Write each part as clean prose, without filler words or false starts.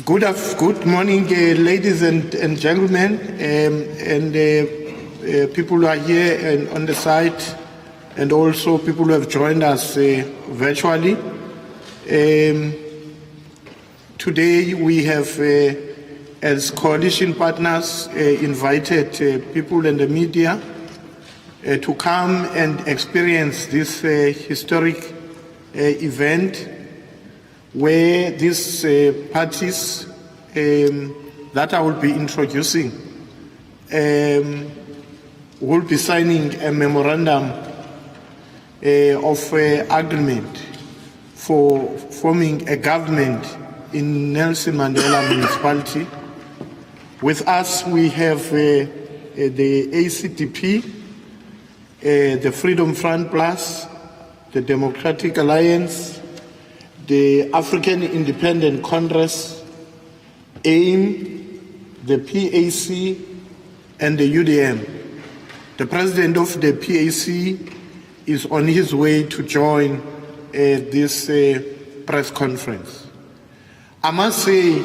Good morning, ladies and gentlemen, and people who are here and on the site, and also people who have joined us virtually. Today we have, as coalition partners, invited people in the media to come and experience this historic event, where these parties that I will be introducing will be signing a memorandum of agreement for forming a government in Nelson Mandela municipality. With us we have the ACDP, the Freedom Front Plus, the Democratic Alliance, the African Independent Congress, AIM, the PAC, and the UDM. The president of the PAC is on his way to join this press conference. I must say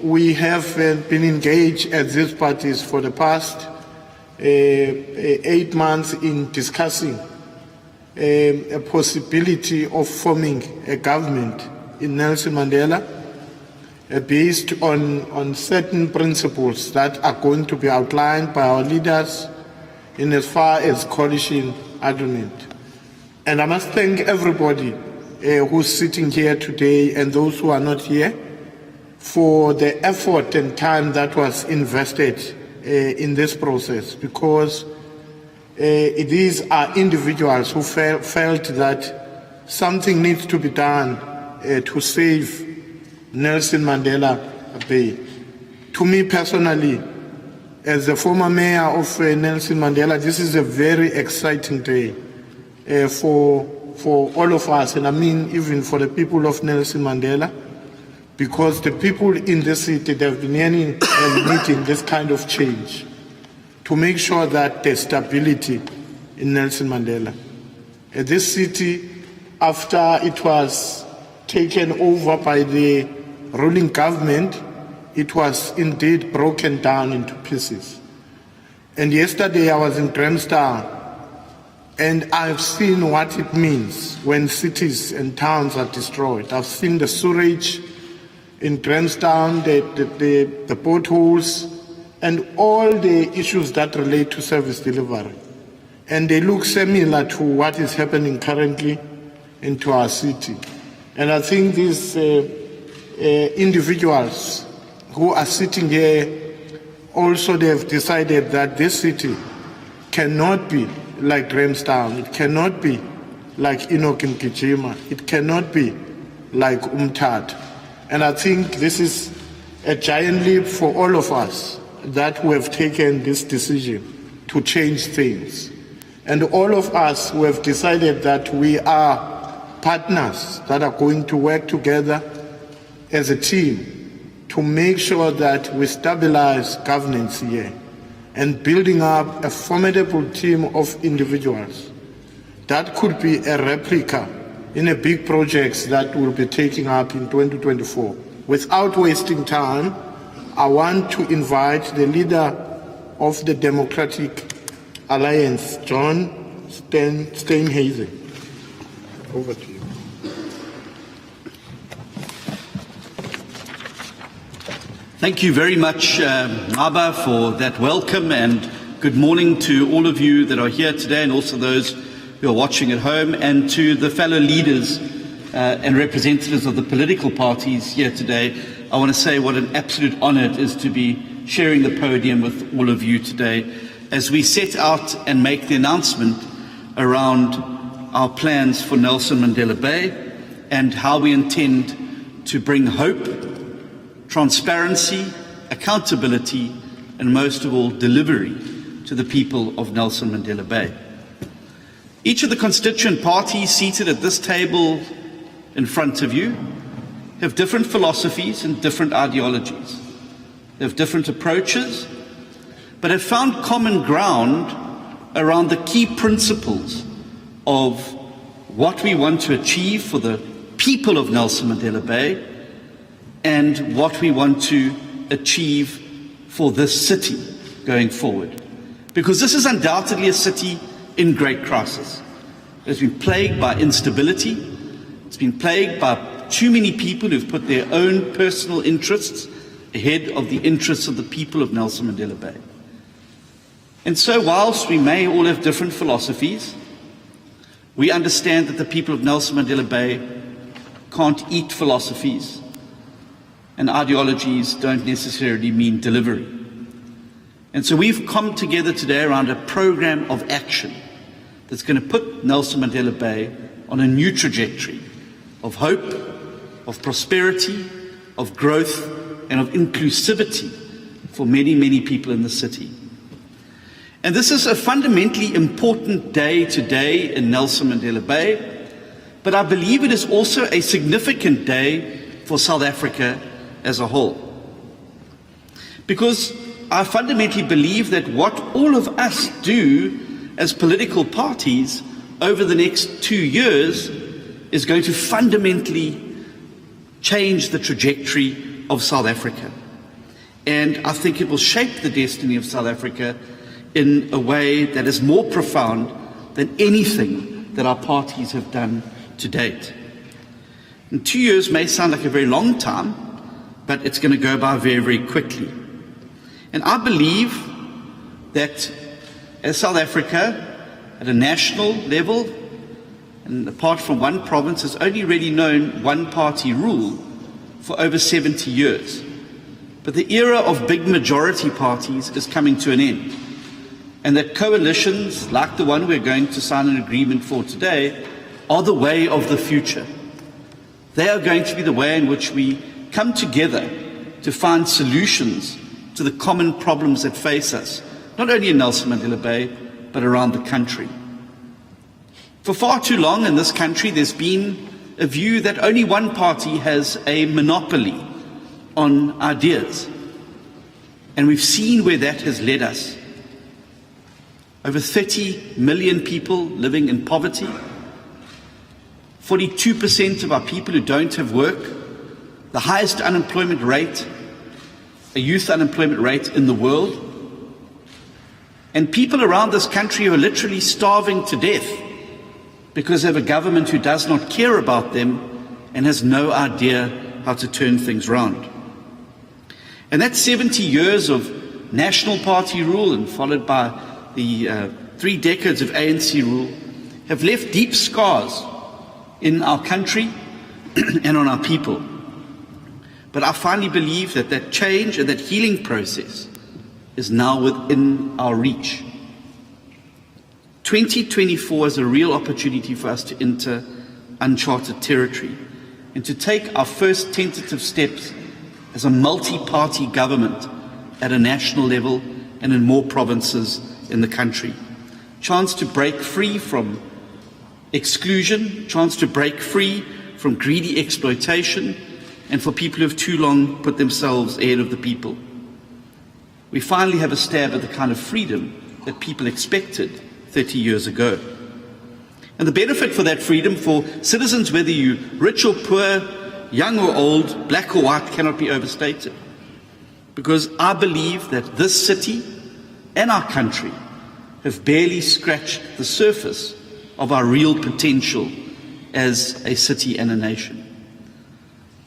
we have been engaged as these parties for the past 8 months in discussing a possibility of forming a government in Nelson Mandela based on certain principles that are going to be outlined by our leaders in as far as coalition agreement. And I must thank everybody who's sitting here today and those who are not here for the effort and time that was invested in this process, because these are individuals who felt that something needs to be done to save Nelson Mandela Bay. To me personally, as the former mayor of Nelson Mandela, this is a very exciting day for all of us, and I mean even for the people of Nelson Mandela, because the people in the city, they've been yearning and needing this kind of change to make sure that there's stability in Nelson Mandela. This city, after it was taken over by the ruling government, it was indeed broken down into pieces. And yesterday I was in Grahamstown, and I've seen what it means when cities and towns are destroyed. I've seen the sewage in Grahamstown, the potholes, and all the issues that relate to service delivery. And they look similar to what is happening currently into our city. And I think these individuals who are sitting here, also they have decided that this city cannot be like Grahamstown, it cannot be like Enoch and Kijima, it cannot be like Umtata. And I think this is a giant leap for all of us, that we have taken this decision to change things. And all of us who have decided that we are partners that are going to work together as a team to make sure that we stabilize governance here and building up a formidable team of individuals that could be a replica in a big projects that will be taking up in 2024. Without wasting time, I want to invite the leader of the Democratic Alliance, John Steenhuisen. Over to you. Thank you very much, Maba, for that welcome, and good morning to all of you that are here today, and also those who are watching at home, and to the fellow leaders and representatives of the political parties here today. I want to say what an absolute honor it is to be sharing the podium with all of you today as we set out and make the announcement around our plans for Nelson Mandela Bay and how we intend to bring hope, transparency, accountability, and most of all, delivery to the people of Nelson Mandela Bay. Each of the constituent parties seated at this table in front of you have different philosophies and different ideologies. They have different approaches, but have found common ground around the key principles of what we want to achieve for the people of Nelson Mandela Bay and what we want to achieve for this city going forward. Because this is undoubtedly a city in great crisis. It has been plagued by instability. It's been plagued by too many people who've put their own personal interests ahead of the interests of the people of Nelson Mandela Bay. And so whilst we may all have different philosophies, we understand that the people of Nelson Mandela Bay can't eat philosophies, and ideologies don't necessarily mean delivery. And so we've come together today around a program of action that's going to put Nelson Mandela Bay on a new trajectory of hope, of prosperity, of growth, and of inclusivity for many, many people in the city. And this is a fundamentally important day today in Nelson Mandela Bay, but I believe it is also a significant day for South Africa as a whole. Because I fundamentally believe that what all of us do as political parties over the next 2 years is going to fundamentally change the trajectory of South Africa. And I think it will shape the destiny of South Africa in a way that is more profound than anything that our parties have done to date. And 2 years may sound like a very long time, but it's going to go by very, very quickly. And I believe that as South Africa, at a national level, and apart from one province, has only really known one-party rule for over 70 years. But the era of big majority parties is coming to an end. And that coalitions, like the one we're going to sign an agreement for today, are the way of the future. They are going to be the way in which we come together to find solutions to the common problems that face us, not only in Nelson Mandela Bay, but around the country. For far too long in this country, there's been a view that only one party has a monopoly on ideas. And we've seen where that has led us. Over 30 million people living in poverty, 42% of our people who don't have work, the highest unemployment rate, a youth unemployment rate in the world, and people around this country who are literally starving to death because they have a government who does not care about them and has no idea how to turn things round. And that 70 years of national party rule and followed by the 3 decades of ANC rule have left deep scars in our country and on our people. But I finally believe that that change and that healing process is now within our reach. 2024 is a real opportunity for us to enter uncharted territory and to take our first tentative steps as a multi-party government at a national level and in more provinces in the country. Chance to break free from exclusion, chance to break free from greedy exploitation, and for people who have too long put themselves ahead of the people. We finally have a stab at the kind of freedom that people expected 30 years ago. And the benefit for that freedom for citizens, whether you're rich or poor, young or old, black or white, cannot be overstated. Because I believe that this city and our country have barely scratched the surface of our real potential as a city and a nation.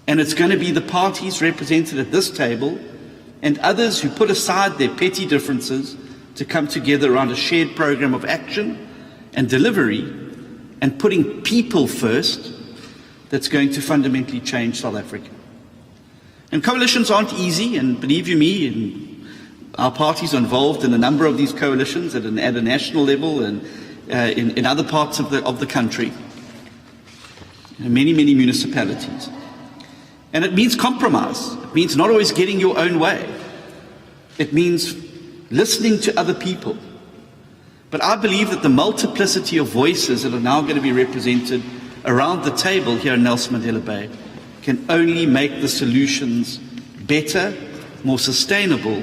And it's going to be the parties represented at this table and others who put aside their petty differences to come together around a shared program of action and delivery and putting people first that's going to fundamentally change South Africa. And coalitions aren't easy, and believe you me, our parties are involved in a number of these coalitions at a national level and in other parts of the country, in many municipalities. And it means compromise. It means not always getting your own way. It means listening to other people. But I believe that the multiplicity of voices that are now going to be represented around the table here in Nelson Mandela Bay can only make the solutions better, more sustainable,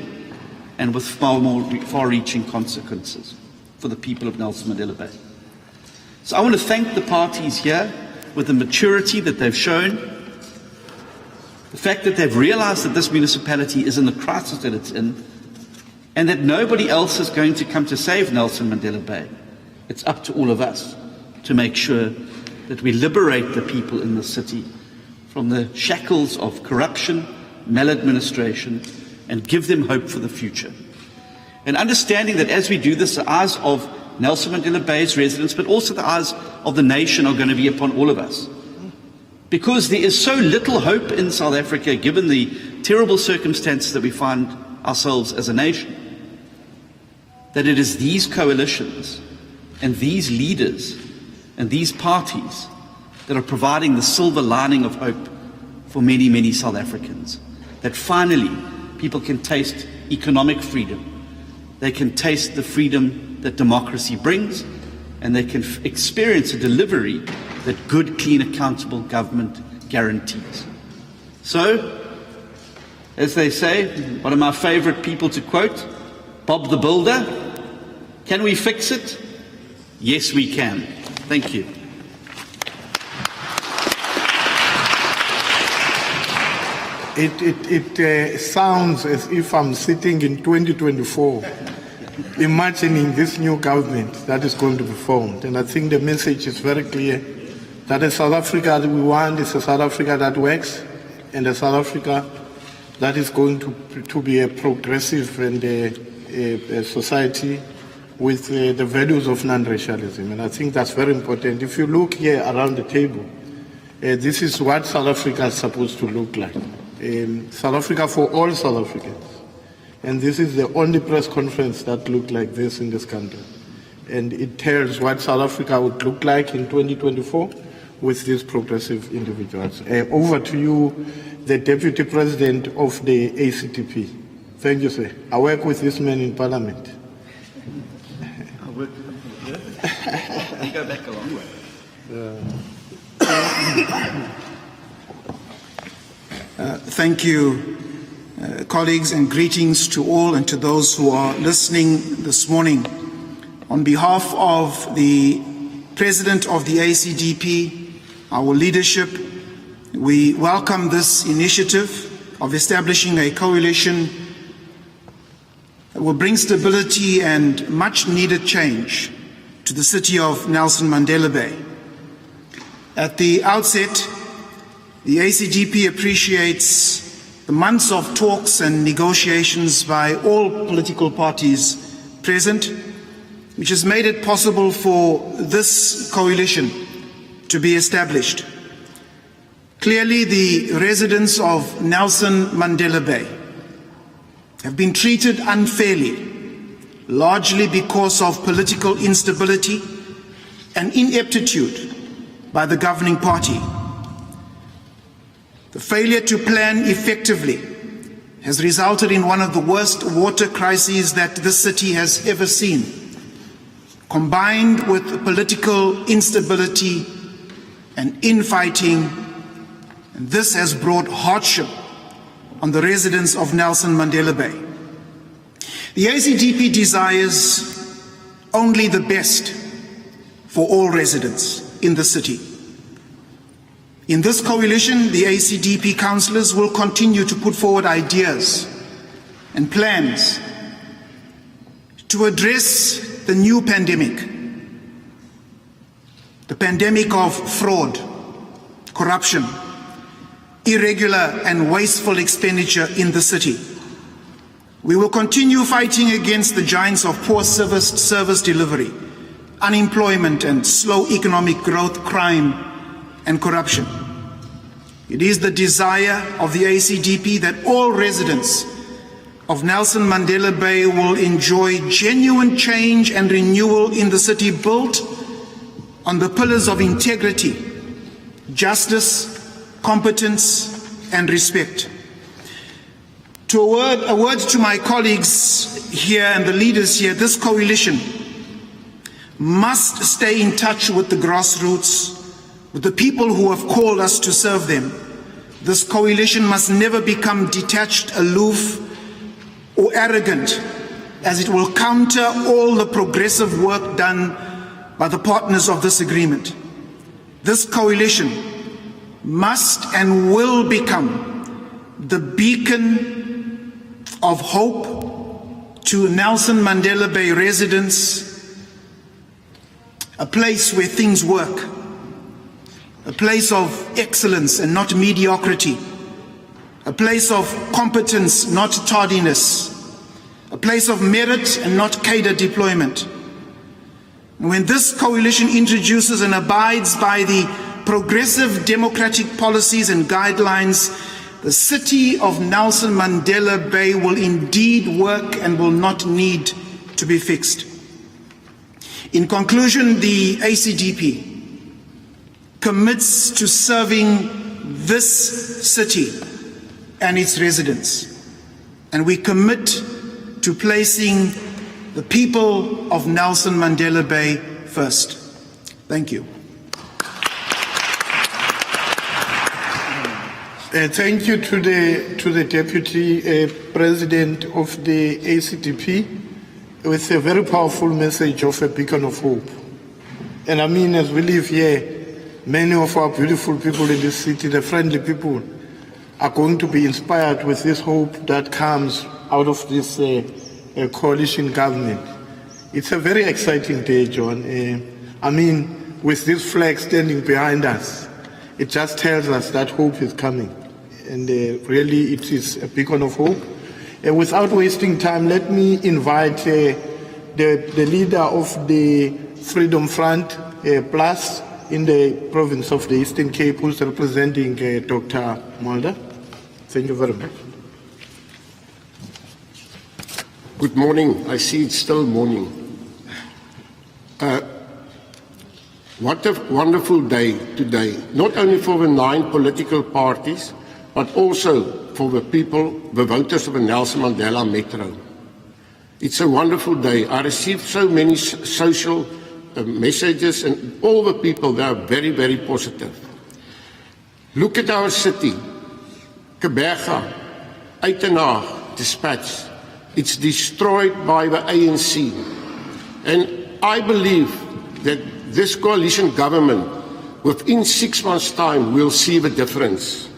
and with far-reaching consequences for the people of Nelson Mandela Bay. So I want to thank the parties here with the maturity that they've shown, The fact that they've realized that this municipality is in the crisis that it's in, and that nobody else is going to come to save Nelson Mandela Bay. It's up to all of us to make sure that we liberate the people in the city from the shackles of corruption, maladministration, and give them hope for the future. And understanding that as we do this, the eyes of Nelson Mandela Bay's residents, but also the eyes of the nation, are going to be upon all of us. Because there is so little hope in South Africa, given the terrible circumstances that we find ourselves as a nation, that it is these coalitions and these leaders and these parties that are providing the silver lining of hope for many, many South Africans. That finally people can taste economic freedom. They can taste the freedom that democracy brings, and they can experience a delivery that good, clean, accountable government guarantees. So, as they say, one of my favorite people to quote, Bob the Builder, can we fix it? Yes, we can. Thank you. It sounds as if I'm sitting in 2024, imagining this new government that is going to be formed. And I think the message is very clear that the South Africa that we want is a South Africa that works, and a South Africa that is going to be a progressive and a society with the values of non-racialism. And I think that's very important. If you look here around the table, this is what South Africa is supposed to look like. South Africa for all South Africans. And this is the only press conference that looked like this in this country. And it tells what South Africa would look like in 2024 with these progressive individuals. Over to you, the Deputy President of the ACDP. Thank you, sir. I work with this man in Parliament. I work with him. Yeah. You go back a long way. Thank you, colleagues, and greetings to all and to those who are listening this morning. On behalf of the President of the ACDP, our leadership, we welcome this initiative of establishing a coalition that will bring stability and much needed change to the city of Nelson Mandela Bay. At the outset, the ACDP appreciates the months of talks and negotiations by all political parties present, which has made it possible for this coalition to be established. Clearly, the residents of Nelson Mandela Bay have been treated unfairly, largely because of political instability and ineptitude by the governing party. The failure to plan effectively has resulted in one of the worst water crises that this city has ever seen, combined with political instability and infighting, and this has brought hardship on the residents of Nelson Mandela Bay. The ACDP desires only the best for all residents in the city. In this coalition, the ACDP councillors will continue to put forward ideas and plans to address the new pandemic, the pandemic of fraud, corruption, irregular and wasteful expenditure in the city. We will continue fighting against the giants of poor service delivery, unemployment and slow economic growth, crime and corruption. It is the desire of the ACDP that all residents of Nelson Mandela Bay will enjoy genuine change and renewal in the city built on the pillars of integrity, justice, competence and respect. A word to my colleagues here and the leaders here, this coalition must stay in touch with the grassroots, with the people who have called us to serve them. This coalition must never become detached, aloof, or arrogant, as it will counter all the progressive work done by the partners of this agreement. This coalition must and will become the beacon of hope to Nelson Mandela Bay residents, a place where things work, a place of excellence and not mediocrity, a place of competence, not tardiness, a place of merit and not cadre deployment. When this coalition introduces and abides by the progressive democratic policies and guidelines, the city of Nelson Mandela Bay will indeed work and will not need to be fixed. In conclusion, the ACDP commits to serving this city and its residents, and we commit to placing the people of Nelson Mandela Bay first. Thank you. Thank you to the Deputy President of the ACDP with a very powerful message of a beacon of hope. And I mean, as we live here, many of our beautiful people in this city, the friendly people, are going to be inspired with this hope that comes out of this coalition government. It's a very exciting day, John. I mean, with this flag standing behind us, it just tells us that hope is coming. And really, it is a beacon of hope. Without wasting time, let me invite the leader of the Freedom Front Plus in the province of the Eastern Cape, who's representing Dr. Mulder. Thank you very much. Good morning. I see it's still morning. What a wonderful day today, not only for the 9 political parties, but also for the people, the voters of the Nelson Mandela Metro. It's a wonderful day. I received so many social messages, and all the people, they are very, very positive. Look at our city, Kebega, Uitenhage, Dispatch. It's destroyed by the ANC. And I believe that this coalition government, within 6 months' time, will see the difference.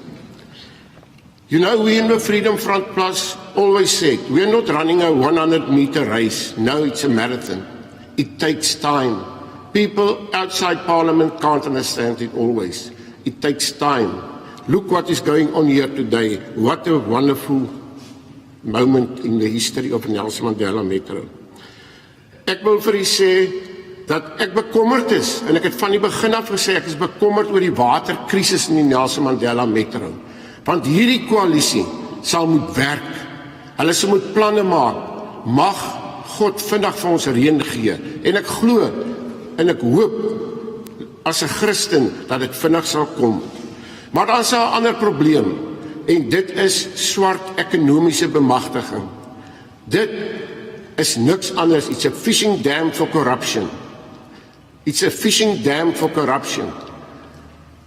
You know, we in the Freedom Front Plus always said, we're not running a 100-meter race. No, it's a marathon. It takes time. People outside Parliament can't understand it always. It takes time. Look what is going on here today. What a wonderful moment in the history of Nelson Mandela Metro. Ek wil vir u sê dat ek bekommerd is, en ek het van die begin af gesê, ek is bekommerd oor die waterkrisis in die Nelson Mandela Metro. Want hierdie koalisie sal moet werk. Hulle sal moet planne maak. Mag God vinnig vir ons reën gee. En ek glo en ek hoop as 'n Christen dat dit vinnig sal kom. Maar daar is 'n ander probleem, en dit is swart ekonomiese bemagtiging. Dit is niks anders. It's a fishing dam for corruption. It's a fishing dam for corruption.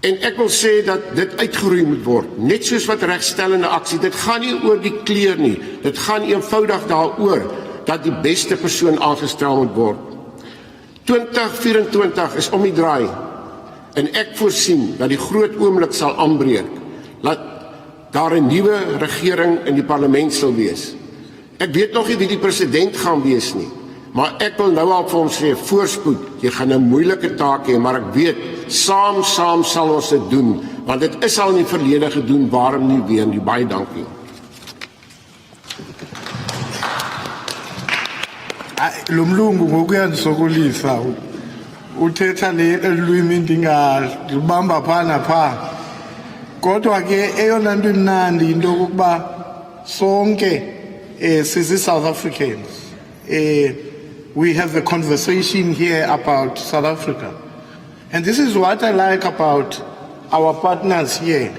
En ek wil sê dat dit uitgeroei moet word, net soos wat regstellende aksie. Dit gaan nie oor die kleur nie, dit gaan eenvoudig daaroor dat die beste persoon aangestel moet word. 2024 is om die draai, en ek voorsien dat die groot oomblik sal aanbreek, dat daar 'n nuwe regering in die parlement sal wees. Ek weet nog nie wie die president gaan wees nie, maar ek wil nou al vir hom sê, voorspoed, jy gaan 'n moeilike taak hê, maar ek weet, saam sal ons dit doen, want dit is al in die verlede gedoen, waarom nie weer nie? Baie dankie. Lo mlungu ngokuyandisokolisa uthetha le lwimi ndingalibamba phaa naphaa, kodwa ke eyona nto imnandi yinto yokokuba sonke sisi-South Africans. We have a conversation here about South Africa. And this is what I like about our partners here,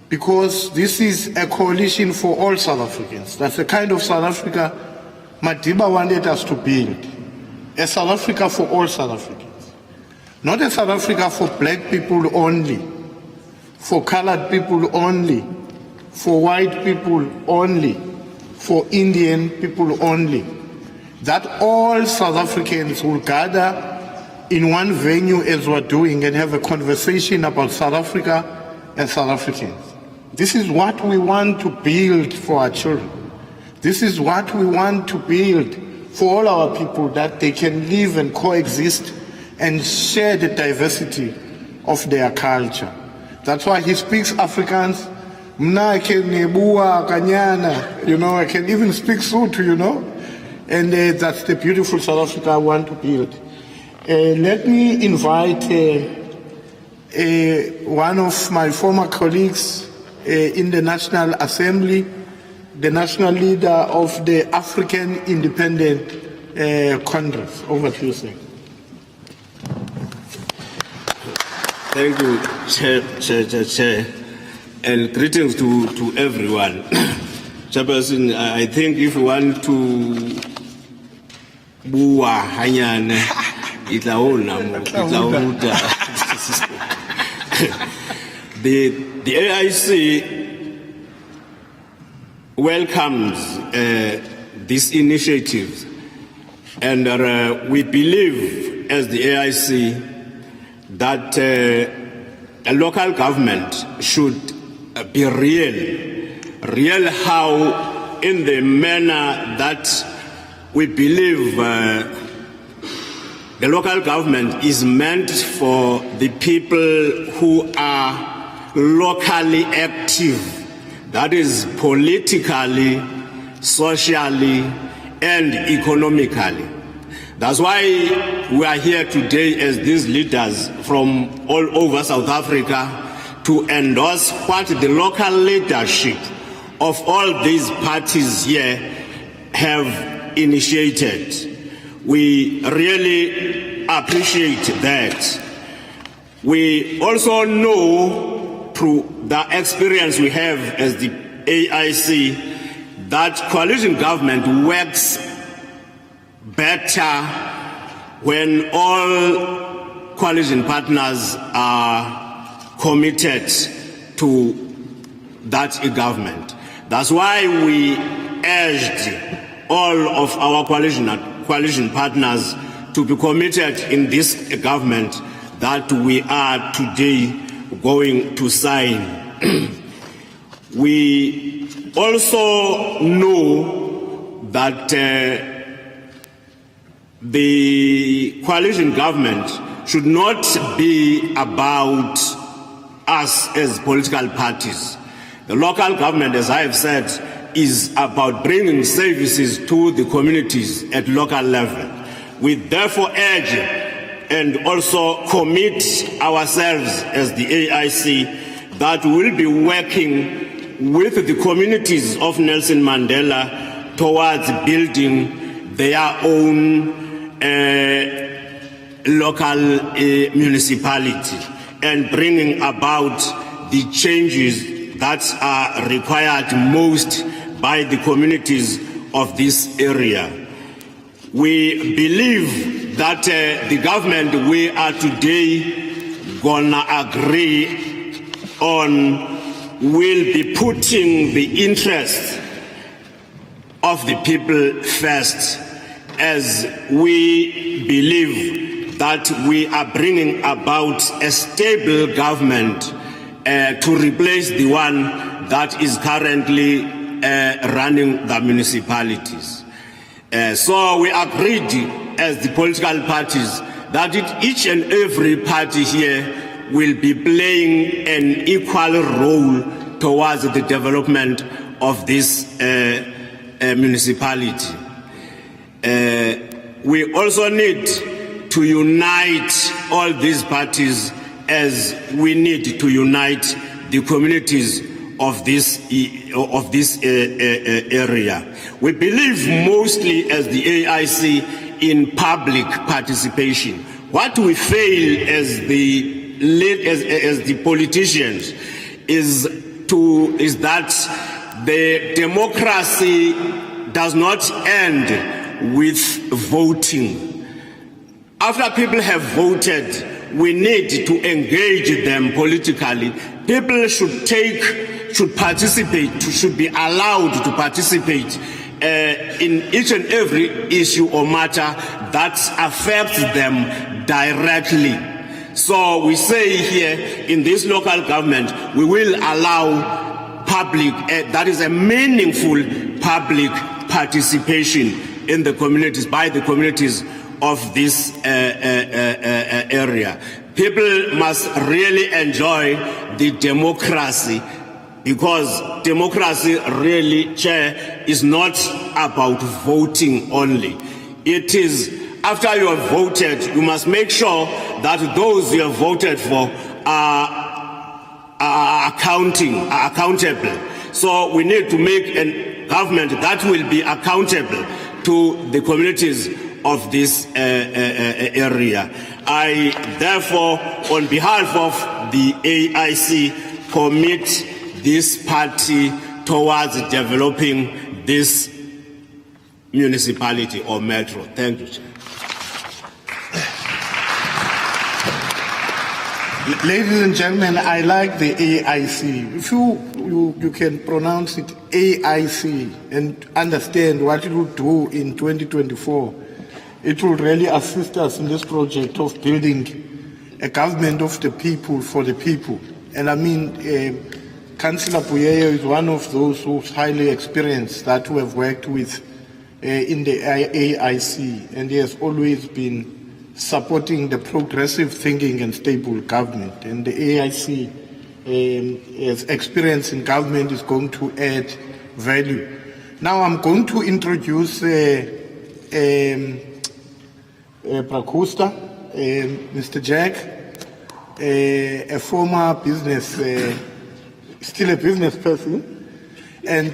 because this is a coalition for all South Africans. That's the kind of South Africa Madiba wanted us to build. A South Africa for all South Africans. Not a South Africa for black people only, for colored people only, for white people only, for Indian people only. That all South Africans will gather in one venue as we're doing and have a conversation about South Africa and South Africans. This is what we want to build for our children. This is what we want to build for all our people, that they can live and coexist and share the diversity of their culture. That's why he speaks Afrikaans. Mna I can Nebua, Kanyana, I can even speak Sotho, and that's the beautiful South Africa I want to build. Let me invite one of my former colleagues in the National Assembly, the national leader of the African Independent Congress. Over to you, sir. Thank you, Chair. And greetings to everyone. Chairperson, I think if you want to bua hanyane, the AIC welcomes this initiative, and we believe as the AIC that a local government should be real how, in the manner that we believe the local government is meant for the people who are locally active, that is politically, socially, and economically. That's why we are here today as these leaders from all over South Africa to endorse what the local leadership of all these parties here have initiated. We really appreciate that. We also know through the experience we have as the AIC that coalition government works better when all coalition partners are committed to that government. That's why we urged all of our coalition partners to be committed in this government that we are today going to sign. We also know that the coalition government should not be about us as political parties. The local government, as I have said, is about bringing services to the communities at local level. We therefore urge and also commit ourselves as the AIC that we will be working with the communities of Nelson Mandela towards building their own local municipality and bringing about the changes that are required most by the communities of this area. We believe that the government we are today gonna agree on will be putting the interest of the people first, as we believe that we are bringing about a stable government to replace the one that is currently running the municipalities. So we agreed as the political parties that each and every party here will be playing an equal role towards the development of this municipality. We also need to unite all these parties as we need to unite the communities of this area. We believe mostly as the AIC in public participation. What we fail as the politicians is that the democracy does not end with voting. After people have voted, we need to engage them politically. People should participate, should be allowed to participate in each and every issue or matter that affects them directly. So we say here in this local government, we will allow that is a meaningful public participation in the communities, by the communities of this area. People must really enjoy the democracy, because democracy really, Chair, is not about voting only. It is, after you have voted, you must make sure that those you have voted for are accountable. So we need to make a government that will be accountable to the communities of this area. I therefore, on behalf of the AIC, commit this party towards developing this municipality or metro. Thank you, Chair. Ladies and gentlemen, I like the AIC. If you can pronounce it AIC and understand what it will do in 2024, it will really assist us in this project of building a government of the people for the people. And I mean, Councillor Puyeyo is one of those who's highly experienced that we have worked with in the AIC, and he has always been supporting the progressive thinking and stable government. And the AIC, as experience in government, is going to add value. Now I'm going to introduce Prakusta, Mr. Jack, a former business, still a business person,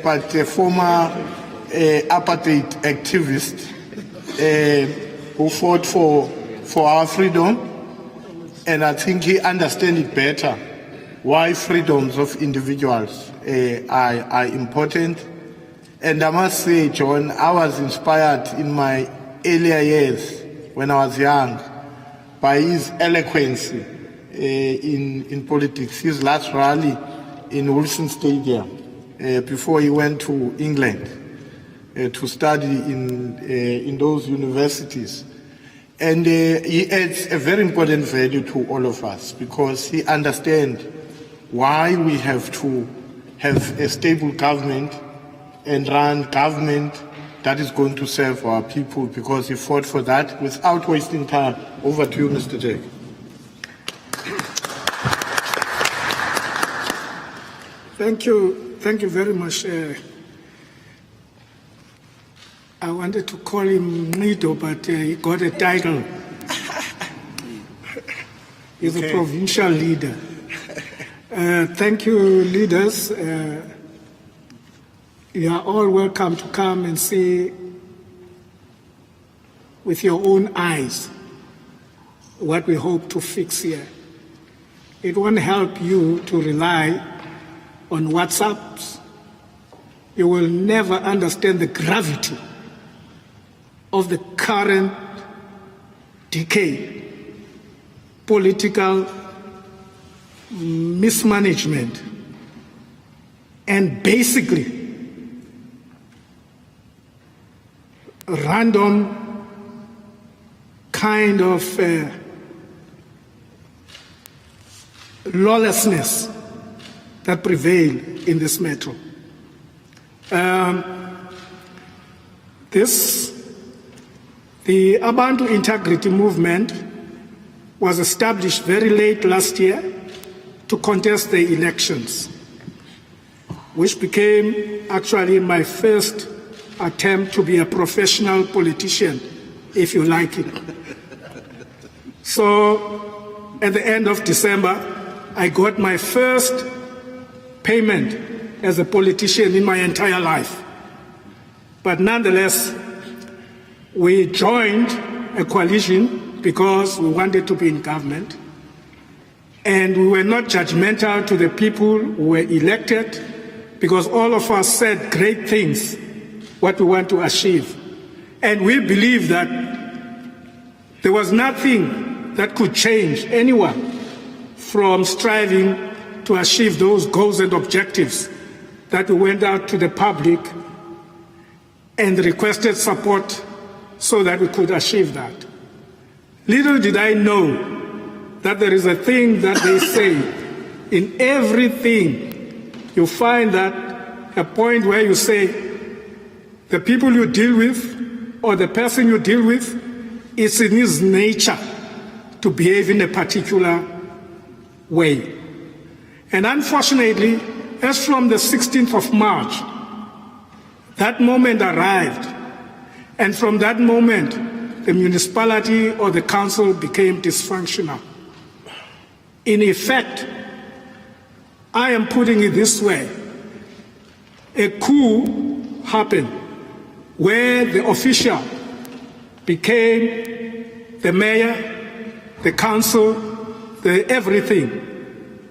but a former apartheid activist who fought for our freedom, and I think he understands it better why freedoms of individuals are important. And I must say, John, I was inspired in my earlier years when I was young by his eloquence in politics. His last rally in Wilson Stadium before he went to England to study in those universities. And he adds a very important value to all of us, because he understands why we have to have a stable government and run government that is going to serve our people, because he fought for that. Without wasting time, over to you, Mr. Jack. Thank you very much. I wanted to call him Nido, but he got a title. He's a provincial leader. Thank you, leaders. You are all welcome to come and see with your own eyes what we hope to fix here. It won't help you to rely on WhatsApps. You will never understand the gravity of the current decay, political mismanagement, and basically random kind of lawlessness that prevail in this metro. The Abantu Integrity Movement was established very late last year to contest the elections, which became actually my first attempt to be a professional politician, if you like it. So at the end of December, I got my first payment as a politician in my entire life. But nonetheless, we joined a coalition because we wanted to be in government, and we were not judgmental to the people who were elected, because all of us said great things, what we want to achieve. And we believe that there was nothing that could change anyone from striving to achieve those goals and objectives that we went out to the public and requested support so that we could achieve that. Little did I know that there is a thing that they say, in everything you find that a point where you say the people you deal with or the person you deal with, it's in his nature to behave in a particular way. And unfortunately, as from the 16th of March, that moment arrived. And from that moment, the municipality or the council became dysfunctional. In effect, I am putting it this way, a coup happened where the official became the mayor, the council, the everything,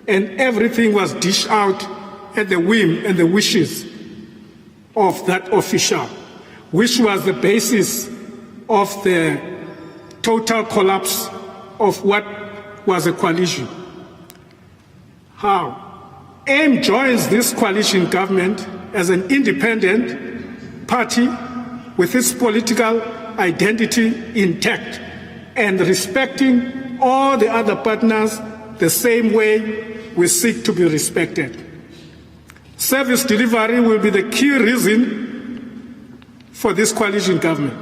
and everything was dished out at the whim and the wishes of that official, which was the basis of the total collapse of what was a coalition. How? AIM joins this coalition government as an independent party with its political identity intact and respecting all the other partners the same way we seek to be respected. Service delivery will be the key reason for this coalition government.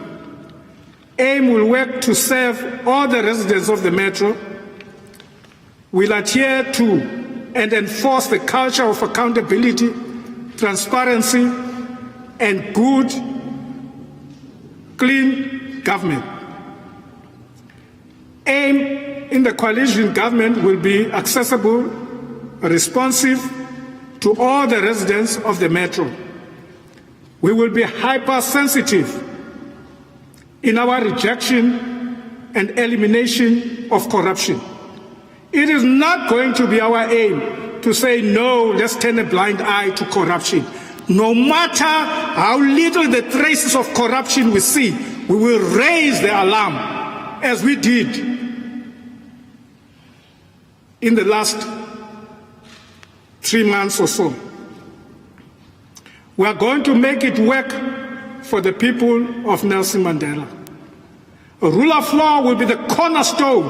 AIM will work to serve all the residents of the Metro, will adhere to and enforce the culture of accountability, transparency, and good, clean government. AIM in the coalition government will be accessible, responsive to all the residents of the Metro. We will be hypersensitive in our rejection and elimination of corruption. It is not going to be our aim to say, no, let's turn a blind eye to corruption. No matter how little the traces of corruption we see, we will raise the alarm, as we did in the last 3 months or so. We are going to make it work for the people of Nelson Mandela. A rule of law will be the cornerstone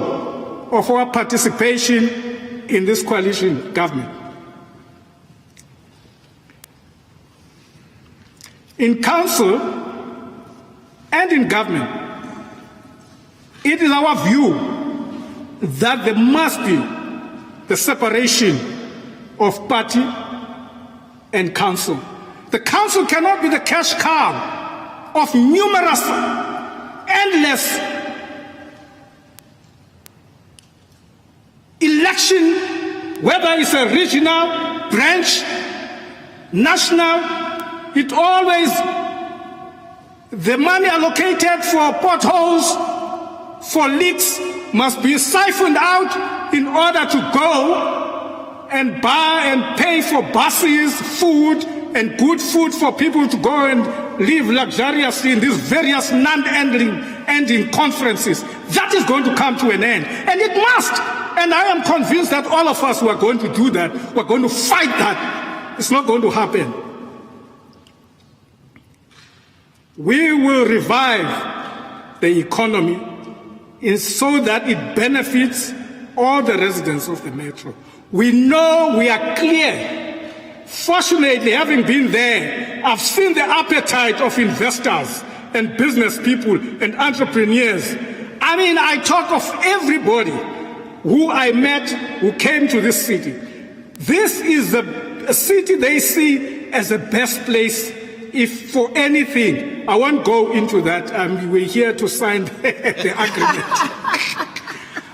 of our participation in this coalition government. In council and in government, it is our view that there must be the separation of party and council. The council cannot be the cash cow of numerous, endless election, whether it's a regional, branch, national. It always, the money allocated for potholes, for leaks, must be siphoned out in order to go and buy and pay for buses, food, and good food for people to go and live luxuriously in these various non-ending conferences. That is going to come to an end, and it must. And I am convinced that all of us who are going to do that, we're going to fight that. It's not going to happen. We will revive the economy so that it benefits all the residents of the Metro. We know, we are clear. Fortunately, having been there, I've seen the appetite of investors and business people and entrepreneurs. I mean, I talk of everybody who I met who came to this city. This is a city they see as the best place if for anything. I won't go into that. We're here to sign the agreement.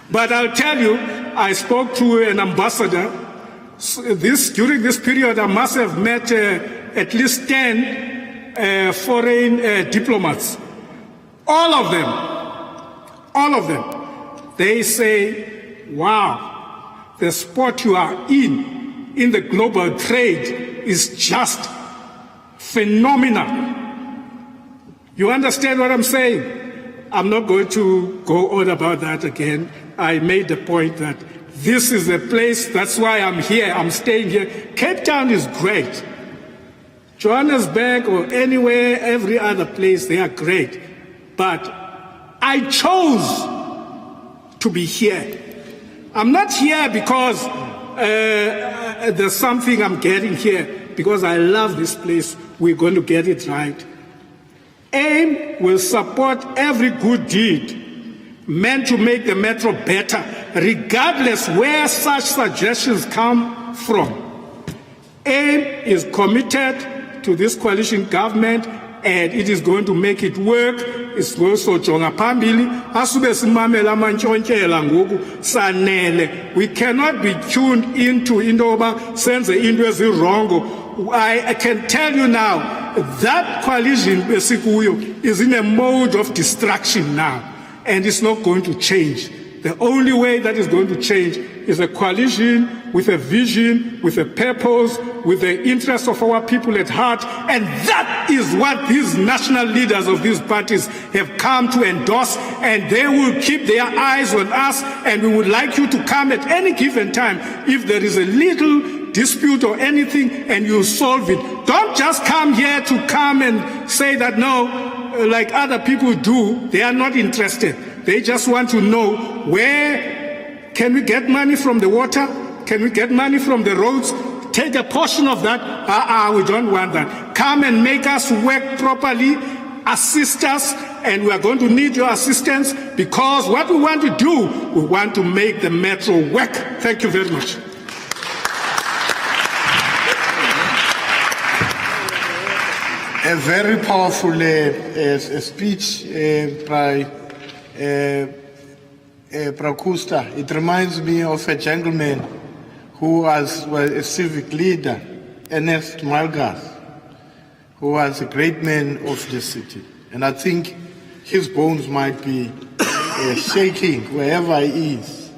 But I'll tell you, I spoke to an ambassador. During this period, I must have met at least 10 foreign diplomats. All of them, they say, wow, the spot you are in the global trade is just phenomenal. You understand what I'm saying? I'm not going to go on about that again. I made the point that this is the place, that's why I'm here, I'm staying here. Cape Town is great. Johannesburg or anywhere, every other place, they are great. But I chose to be here. I'm not here because there's something I'm getting here, because I love this place. We're going to get it right. AIM will support every good deed meant to make the metro better, regardless where such suggestions come from. AIM is committed to this coalition government, and it is going to make it work. It's also jonga phambili asube simamela amantshontyela ngoku sanele. We cannot be tuned into indoba senze into ezirongo. I can tell you now that coalition besikuyo is in a mode of distraction now, and it's not going to change. The only way that is going to change is a coalition with a vision, with a purpose, with the interests of our people at heart. And that is what these national leaders of these parties have come to endorse. And they will keep their eyes on us. And we would like you to come at any given time if there is a little dispute or anything, and you solve it. Don't just come here to come and say that no, like other people do. They are not interested. They just want to know, where can we get money from the water? Can we get money from the roads? Take a portion of that. We don't want that. Come and make us work properly. Assist us, and we are going to need your assistance, because what we want to do, we want to make the metro work. Thank you very much. A very powerful speech by Prakusta. It reminds me of a gentleman who was a civic leader, Ernest Malgas, who was a great man of the city. And I think his bones might be shaking wherever he is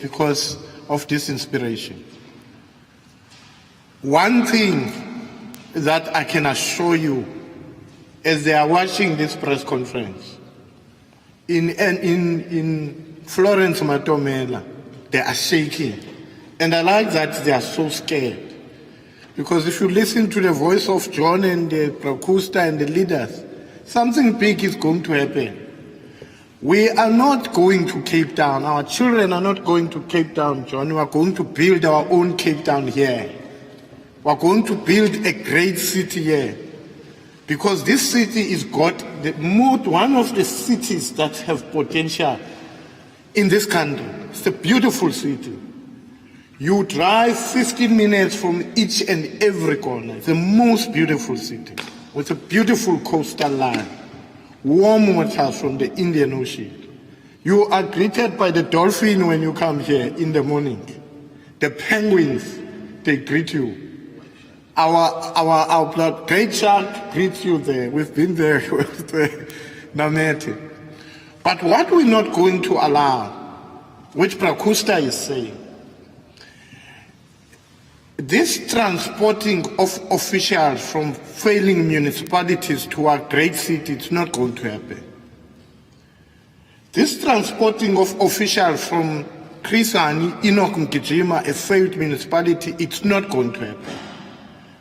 because of this inspiration. One thing that I can assure you, as they are watching this press conference, in Florence Matomela, they are shaking. And I like that they are so scared. Because if you listen to the voice of John and the Prakusta and the leaders, something big is going to happen. We are not going to Cape Town. Our children are not going to Cape Town, John. We are going to build our own Cape Town here. We are going to build a great city here. Because this city is one of the cities that have potential in this country. It's a beautiful city. You drive 15 minutes from each and every corner. It's the most beautiful city with a beautiful coastal line, warm water from the Indian Ocean. You are greeted by the dolphin when you come here in the morning. The penguins, they greet you. Our great shark greets you there. We've been there with the Namete. But what we're not going to allow, which Prakusta is saying, this transporting of officials from failing municipalities to our great city, it's not going to happen. This transporting of officials from Krisani, Enoch Mkijima, a failed municipality, it's not going to happen.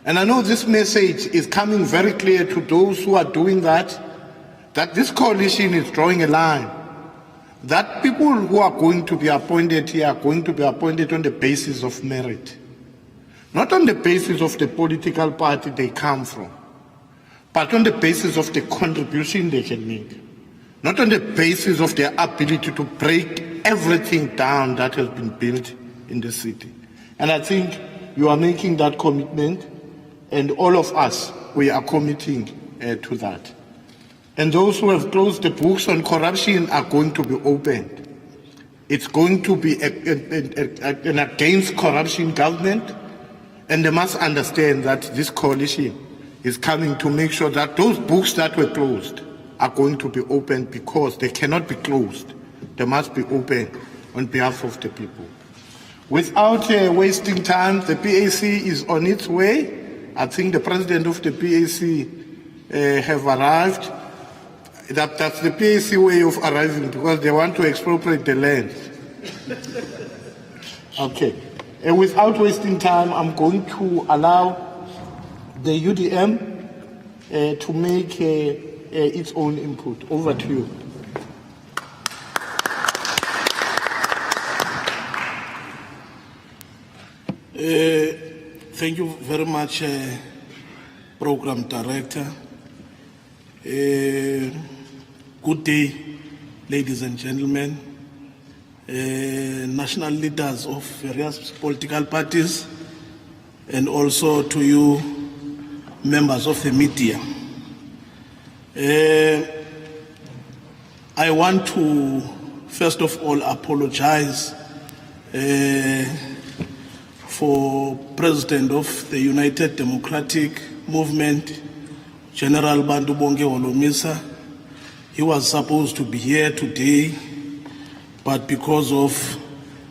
And I know this message is coming very clear to those who are doing that this coalition is drawing a line. That people who are going to be appointed here are going to be appointed on the basis of merit. Not on the basis of the political party they come from, but on the basis of the contribution they can make. Not on the basis of their ability to break everything down that has been built in the city. And I think you are making that commitment, and all of us, we are committing to that. And those who have closed the books on corruption are going to be opened. It's going to be an against corruption government, and they must understand that this coalition is coming to make sure that those books that were closed are going to be opened, because they cannot be closed. They must be open on behalf of the people. Without wasting time, the PAC is on its way. I think the president of the PAC have arrived. That's the PAC way of arriving, because they want to expropriate the land. Okay. And without wasting time, I'm going to allow the UDM to make its own input. Over to you. Thank you very much, Program Director. Good day, ladies and gentlemen, national leaders of various political parties, and also to you, members of the media. I want to, first of all, apologize for President of the United Democratic Movement, General Bantu Bonge Holomisa. He was supposed to be here today, but because of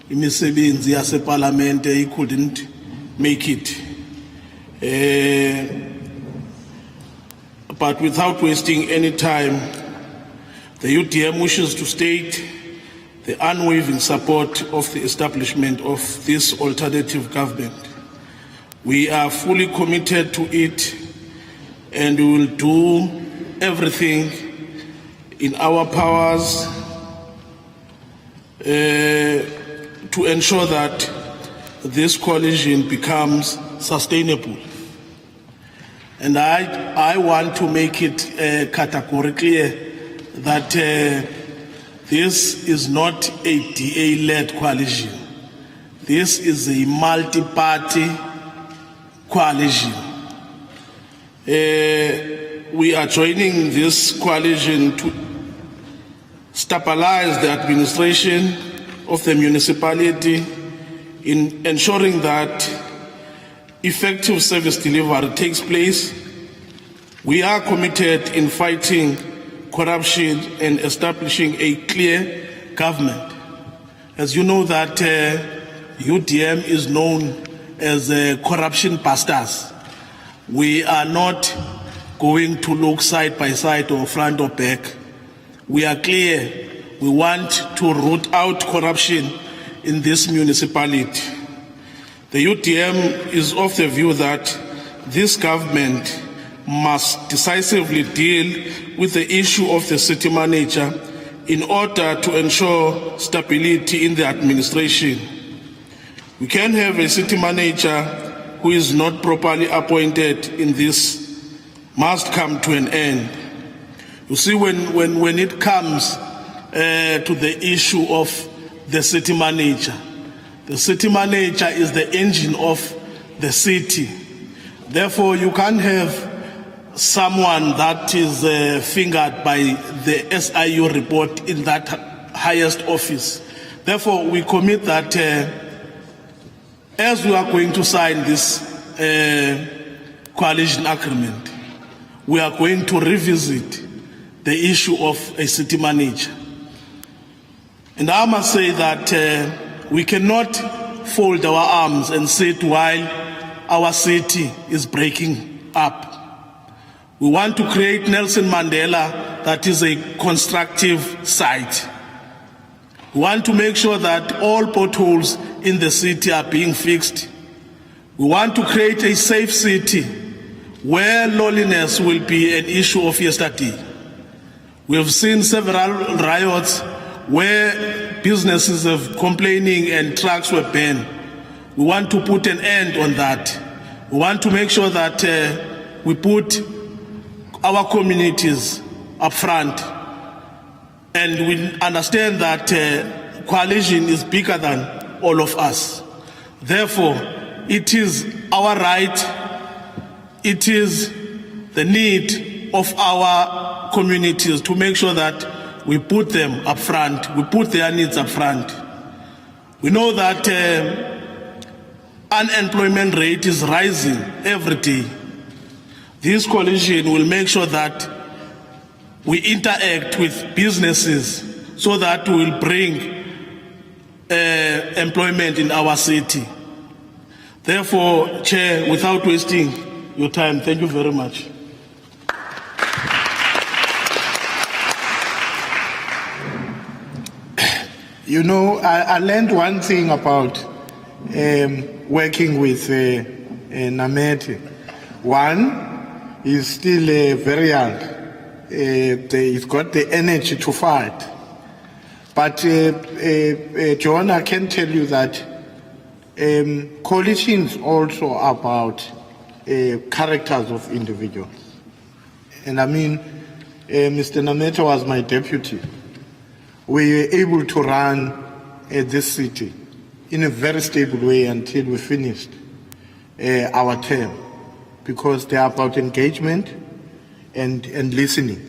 imisebenzi yase parliament, he couldn't make it. But without wasting any time, the UDM wishes to state the unwavering support of the establishment of this alternative government. We are fully committed to it, and we will do everything in our powers to ensure that this coalition becomes sustainable. And I want to make it categorically that this is not a DA-led coalition. This is a multi-party coalition. We are joining this coalition to stabilize the administration of the municipality in ensuring that effective service delivery takes place. We are committed in fighting corruption and establishing a clear government. As you know that UDM is known as corruption busters. We are not going to look side by side or front or back. We are clear. We want to root out corruption in this municipality. The UDM is of the view that this government must decisively deal with the issue of the city manager in order to ensure stability in the administration. We can have a city manager who is not properly appointed in this must come to an end. You see, when it comes to the issue of the city manager is the engine of the city. Therefore, you can't have someone that is fingered by the SIU report in that highest office. Therefore, we commit that as we are going to sign this coalition agreement, we are going to revisit the issue of a city manager. And I must say that we cannot fold our arms and sit while our city is breaking up. We want to create Nelson Mandela that is a constructive site. We want to make sure that all potholes in the city are being fixed. We want to create a safe city where loneliness will be an issue of yesterday. We have seen several riots where businesses are complaining and trucks were banned. We want to put an end on that. We want to make sure that we put our communities up front, and we understand that coalition is bigger than all of us. Therefore, it is our right, it is the need of our communities to make sure that we put them up front, we put their needs up front. We know that unemployment rate is rising every day. This coalition will make sure that we interact with businesses so that we will bring employment in our city. Therefore, Chair, without wasting your time, thank you very much. You know, I learned one thing about working with Namete. One, he's still very young. He's got the energy to fight. But John, I can tell you that Coalition is also about characters of individuals. And I mean, Mr. Nameta was my deputy. We were able to run this city in a very stable way until we finished our term, because they are about engagement and listening.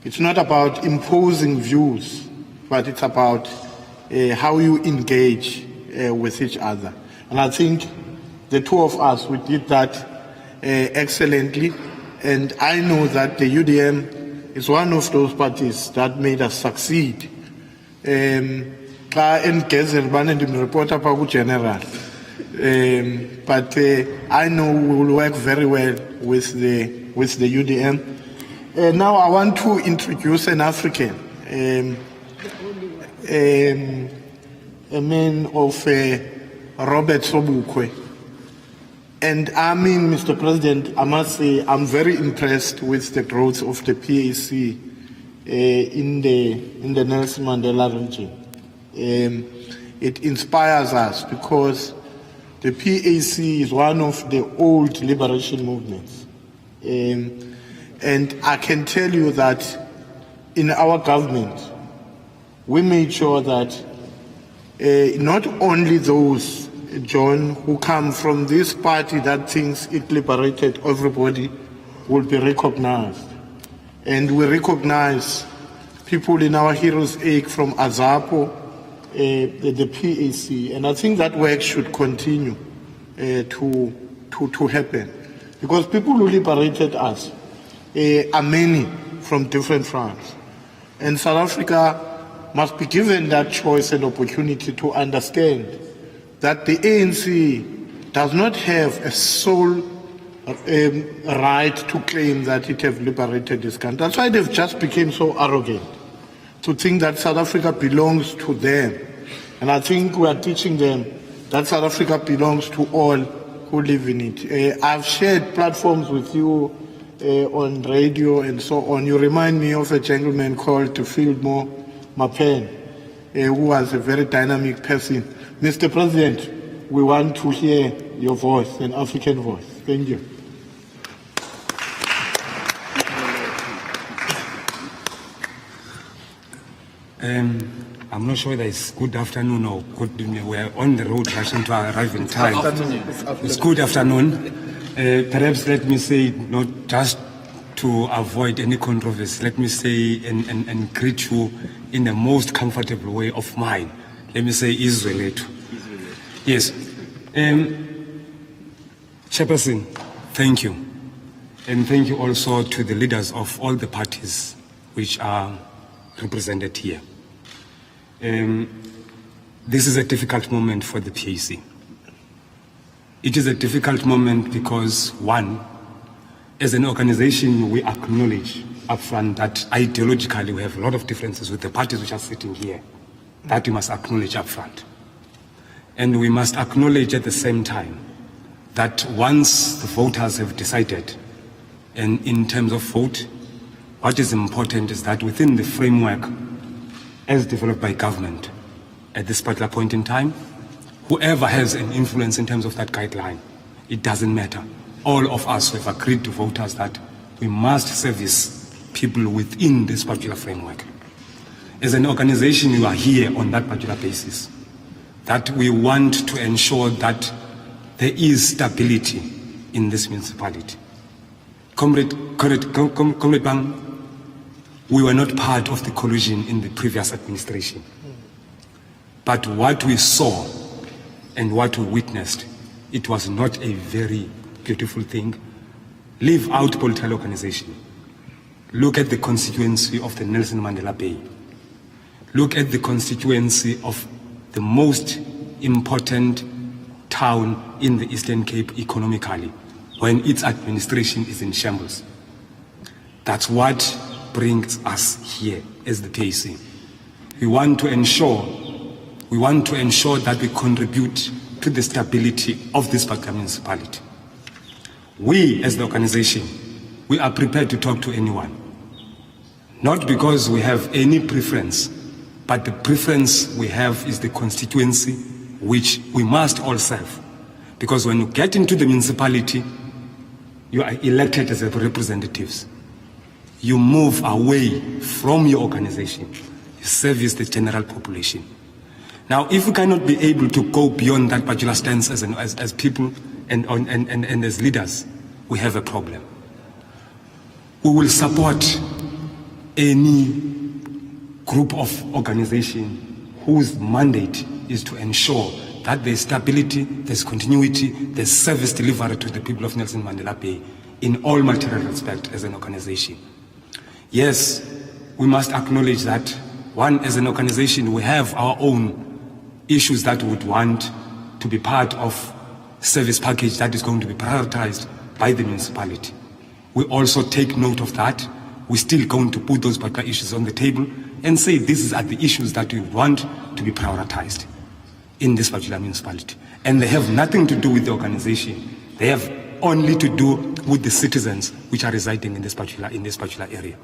It's not about imposing views, but it's about how you engage with each other. And I think the two of us, we did that excellently. And I know that the UDM is one of those parties that made us succeed. But I know we will work very well with the UDM. Now I want to introduce an African, a man of Robert Sobukwe. And I mean, Mr. President, I must say I'm very impressed with the growth of the PAC in the Nelson Mandela region. It inspires us because the PAC is one of the old liberation movements. And I can tell you that in our government, we made sure that not only those, John, who come from this party that thinks it liberated everybody will be recognized. And we recognize people in our Heroes Ache from Azapo, the PAC, and I think that work should continue to happen. Because people who liberated us are many from different fronts. And South Africa must be given that choice and opportunity to understand that the ANC does not have a sole right to claim that it has liberated this country. That's why they've just become so arrogant to think that South Africa belongs to them. And I think we are teaching them that South Africa belongs to all who live in it. I've shared platforms with you on radio and so on. You remind me of a gentleman called Fieldmore Mapen, who was a very dynamic person. Mr. President, we want to hear your voice, an African voice. Thank you. I'm not sure whether it's good afternoon or good. We're on the road rushing to arrive in time. It's good afternoon. Perhaps let me say, not just to avoid any controversy, let me say and greet you in the most comfortable way of mine. Let me say Israel. Yes. Chairperson, thank you. And thank you also to the leaders of all the parties which are represented here. This is a difficult moment for the PAC. It is a difficult moment because, one, as an organization, we acknowledge upfront that ideologically we have a lot of differences with the parties which are sitting here. That we must acknowledge upfront. And we must acknowledge at the same time that once the voters have decided, and in terms of vote, what is important is that within the framework as developed by government at this particular point in time, whoever has an influence in terms of that guideline, it doesn't matter. All of us have agreed to voters that we must service people within this particular framework. As an organization, you are here on that particular basis, that we want to ensure that there is stability in this municipality. Comrade Bang, we were not part of the collusion in the previous administration. But what we saw and what we witnessed, it was not a very beautiful thing. Leave out political organization. Look at the constituency of the Nelson Mandela Bay. Look at the constituency of the most important town in the Eastern Cape economically, when its administration is in shambles. That's what brings us here as the PAC. We want to ensure that we contribute to the stability of this particular municipality. We, as the organization, we are prepared to talk to anyone. Not because we have any preference, but the preference we have is the constituency which we must all serve. Because when you get into the municipality, you are elected as representatives. You move away from your organization. You service the general population. Now, if we cannot be able to go beyond that particular stance as people and as leaders, we have a problem. We will support any group of organization whose mandate is to ensure that there's stability, there's continuity, there's service delivery to the people of Nelson Mandela Bay in all material respect as an organization. Yes, we must acknowledge that, one, as an organization, we have our own issues that we would want to be part of service package that is going to be prioritized by the municipality. We also take note of that. We're still going to put those particular issues on the table and say these are the issues that we want to be prioritized in this particular municipality. And they have nothing to do with the organization. They have only to do with the citizens which are residing in this particular area.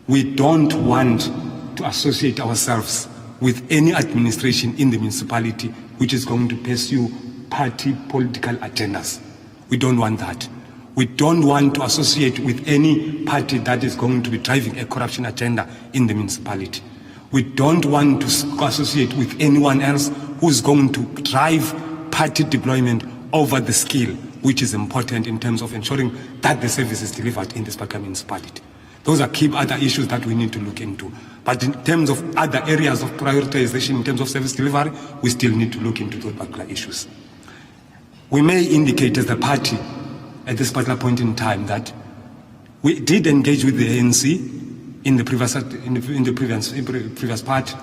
We don't want to associate ourselves with any administration in the municipality which is going to pursue party political agendas. We don't want that. We don't want to associate with any party that is going to be driving a corruption agenda in the municipality. We don't want to associate with anyone else who's going to drive party deployment over the skill, which is important in terms of ensuring that the service is delivered in this particular municipality. Those are key other issues that we need to look into. But in terms of other areas of prioritization, in terms of service delivery, we still need to look into those particular issues. We may indicate as a party at this particular point in time that we did engage with the ANC in the previous part.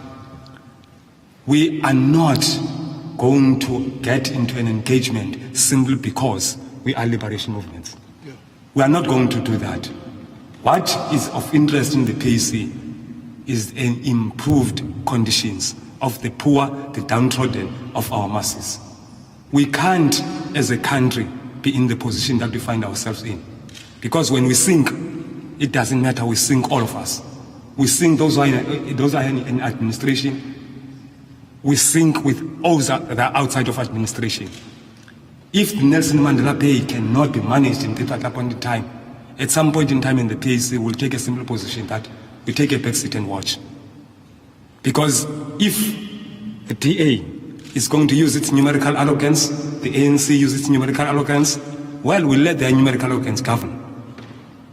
We are not going to get into an engagement simply because we are liberation movements. We are not going to do that. What is of interest in the PAC is an improved conditions of the poor, the downtrodden, of our masses. We can't, as a country, be in the position that we find ourselves in. Because when we sink, it doesn't matter, we sink all of us. We sink those who are in administration. We sink with all that are outside of administration. If Nelson Mandela Bay cannot be managed in that point in time, at some point in time in the PAC, we'll take a simple position that we take a back seat and watch. Because if the DA is going to use its numerical arrogance, the ANC uses its numerical arrogance, well, we'll let their numerical arrogance govern.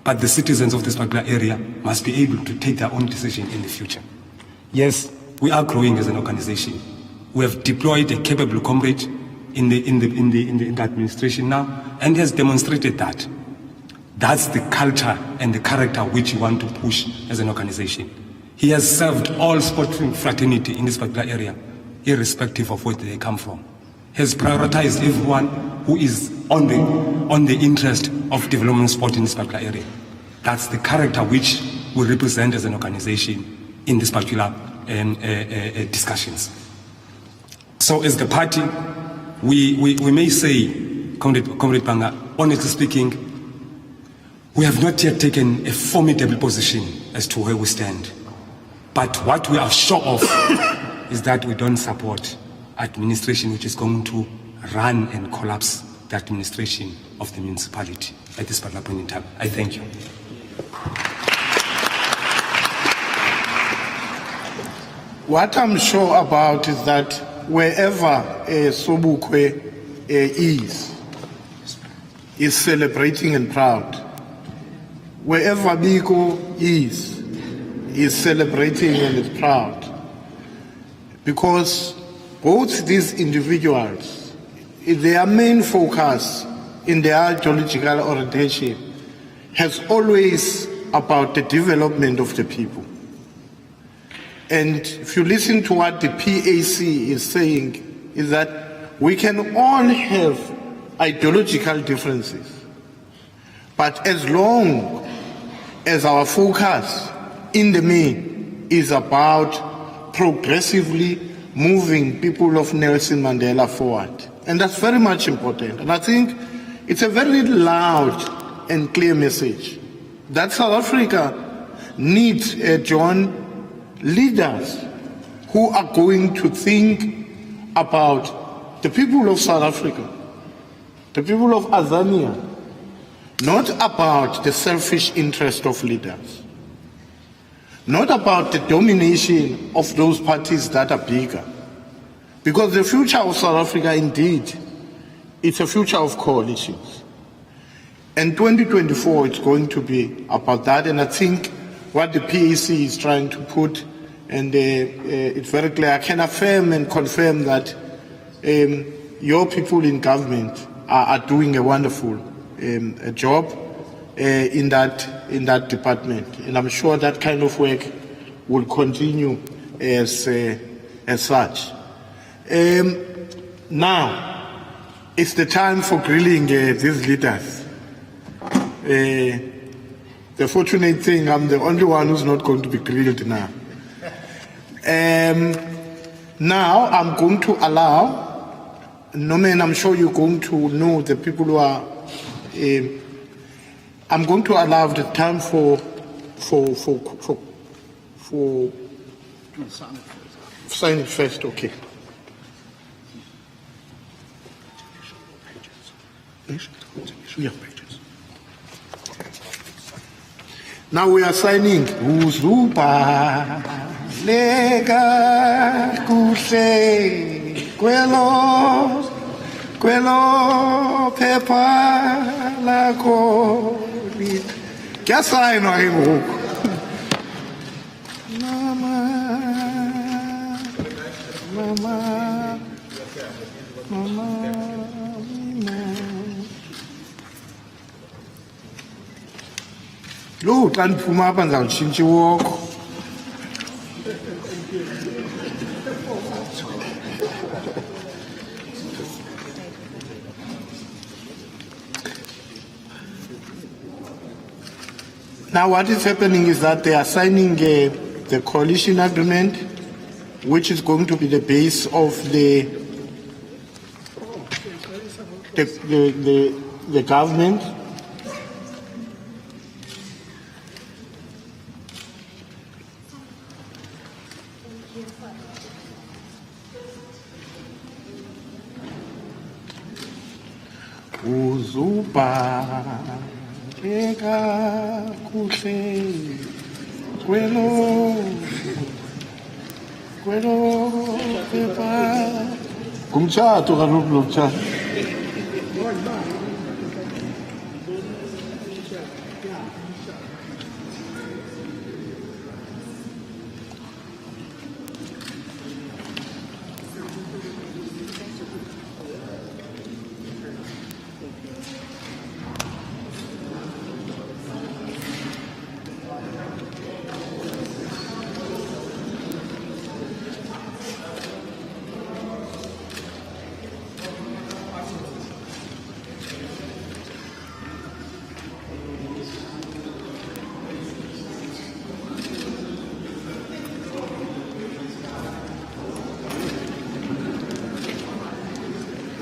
But the citizens of this particular area must be able to take their own decision in the future. Yes, we are growing as an organization. We have deployed a capable comrade in the administration now, and has demonstrated that. That's the culture and the character which we want to push as an organization. He has served all sporting fraternity in this particular area, irrespective of where they come from. He has prioritized everyone who is on the interest of development sport in this particular area. That's the character which we represent as an organization in this particular discussions. So as the party, we may say, Comrade Banga, honestly speaking, we have not yet taken a formidable position as to where we stand. But what we are sure of is that we don't support administration which is going to run and collapse the administration of the municipality at this particular point in time. I thank you. What I'm sure about is that wherever Sobukwe is celebrating and proud. Wherever Biko is celebrating and is proud. Because both these individuals, their main focus in their ideological orientation has always about the development of the people. And if you listen to what the PAC is saying, is that we can all have ideological differences, but as long as our focus in the main is about progressively moving people of Nelson Mandela forward. And that's very much important. And I think it's a very loud and clear message that South Africa needs, John, leaders who are going to think about the people of South Africa, the people of Azania, not about the selfish interest of leaders, not about the domination of those parties that are bigger. Because the future of South Africa, indeed, it's a future of coalitions. And 2024, it's going to be about that. And I think what the PAC is trying to put, and it's very clear, I can affirm and confirm that your people in government are doing a wonderful job in that department. And I'm sure that kind of work will continue as such. Now, it's the time for grilling these leaders. The fortunate thing, I'm the only one who's not going to be grilled now. Now, I'm going to allow, Norman, I'm sure you're going to know the people who are, I'm going to allow the time for sign it first, okay. Yeah. Now we are signing Uzupa Lega Kuse Kwelo Pepa La Kori. Kya sign wa hiyo? Mama. Lo xa ndiphuma apha ndizawutshintsha iwoko. Now what is happening is that they are signing the coalition agreement, which is going to be the base of the government. Uzuba eka kuhle kwelo pepa kumtshato kaloku lo mtshato.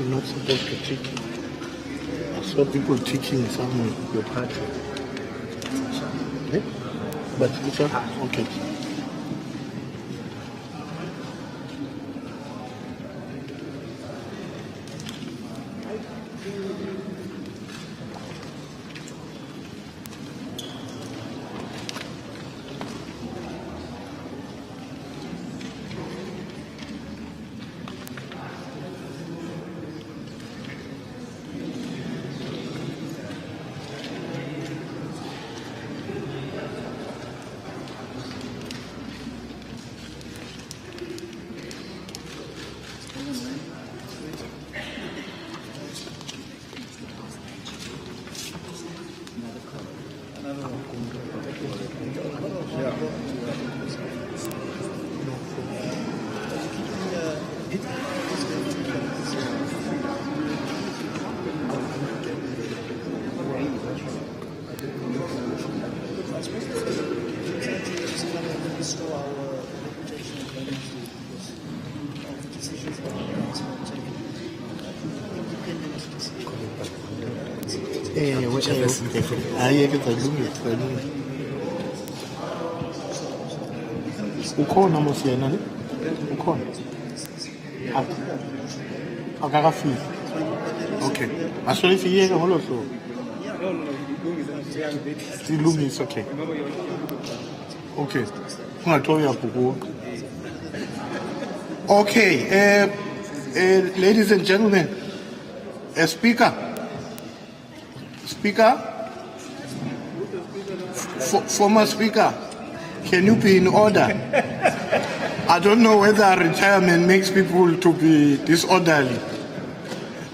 I'm not supposed to tick. I saw people ticking somewhere, your party. Eh? But it's okay. Ukhona mos yena ne? Ukhona. Akakafika. Okay. Asole fiyeke ngolo hlobo. Silungisa, okay. Okay. Ungathola uyabhukuqa. Okay, ladies and gentlemen, Speaker, former Speaker, can you be in order? I don't know whether retirement makes people to be disorderly.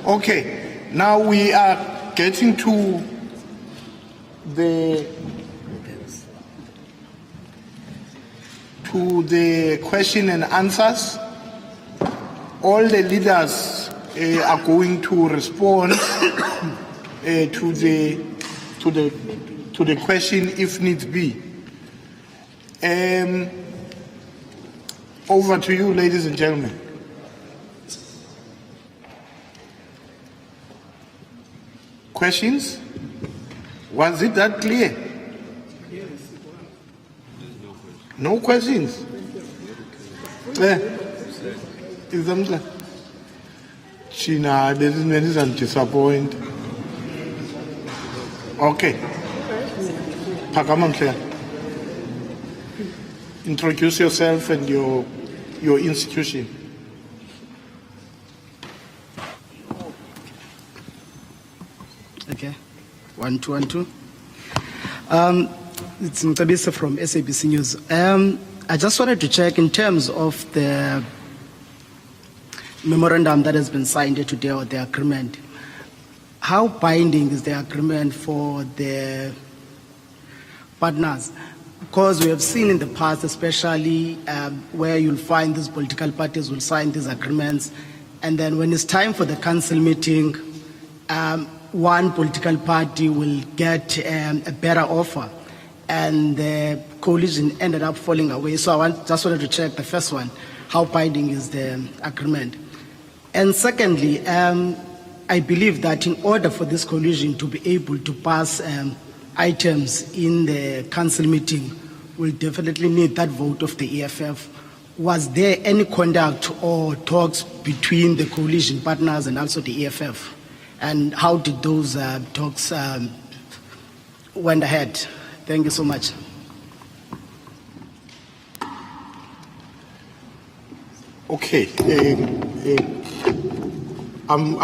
Okay, now we are getting to the question and answers. All the leaders are going to respond to the question if needs be. Over to you, ladies and gentlemen. Questions? Was it that clear? No questions? China, this is disappoint. Okay. Pakamamhle. Introduce yourself and your institution. Okay. 1 2 1 2. It's Mtabisa from SABC News. I just wanted to check in terms of the memorandum that has been signed today, or the agreement. How binding is the agreement for the partners? Because we have seen in the past, especially where you'll find these political parties will sign these agreements, and then when it's time for the council meeting, one political party will get a better offer, and the coalition ended up falling away. So just wanted to check the first one, how binding is the agreement? And secondly, I believe that in order for this coalition to be able to pass items in the council meeting, we'll definitely need that vote of the EFF. Was there any conduct or talks between the coalition partners and also the EFF? And how did those talks went ahead? Thank you so much. Okay. I'm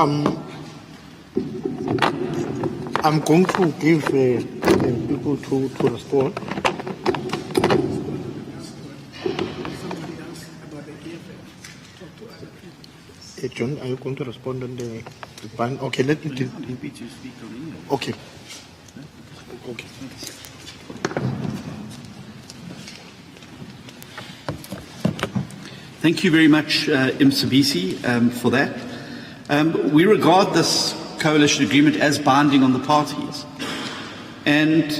going to give people to respond. John, are you going to respond on the ban? Okay, let me. Okay. Okay. Thank you very much, Msabisi, for that. We regard this coalition agreement as binding on the parties. And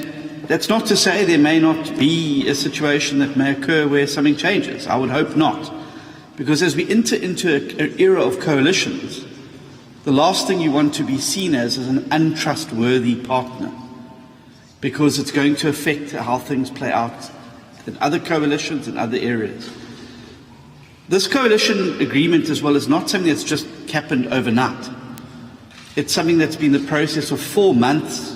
that's not to say there may not be a situation that may occur where something changes. I would hope not. Because as we enter into an era of coalitions, the last thing you want to be seen as is an untrustworthy partner, because it's going to affect how things play out in other coalitions and other areas. This coalition agreement as well is not something that's just happened overnight. It's something that's been the process of 4 months,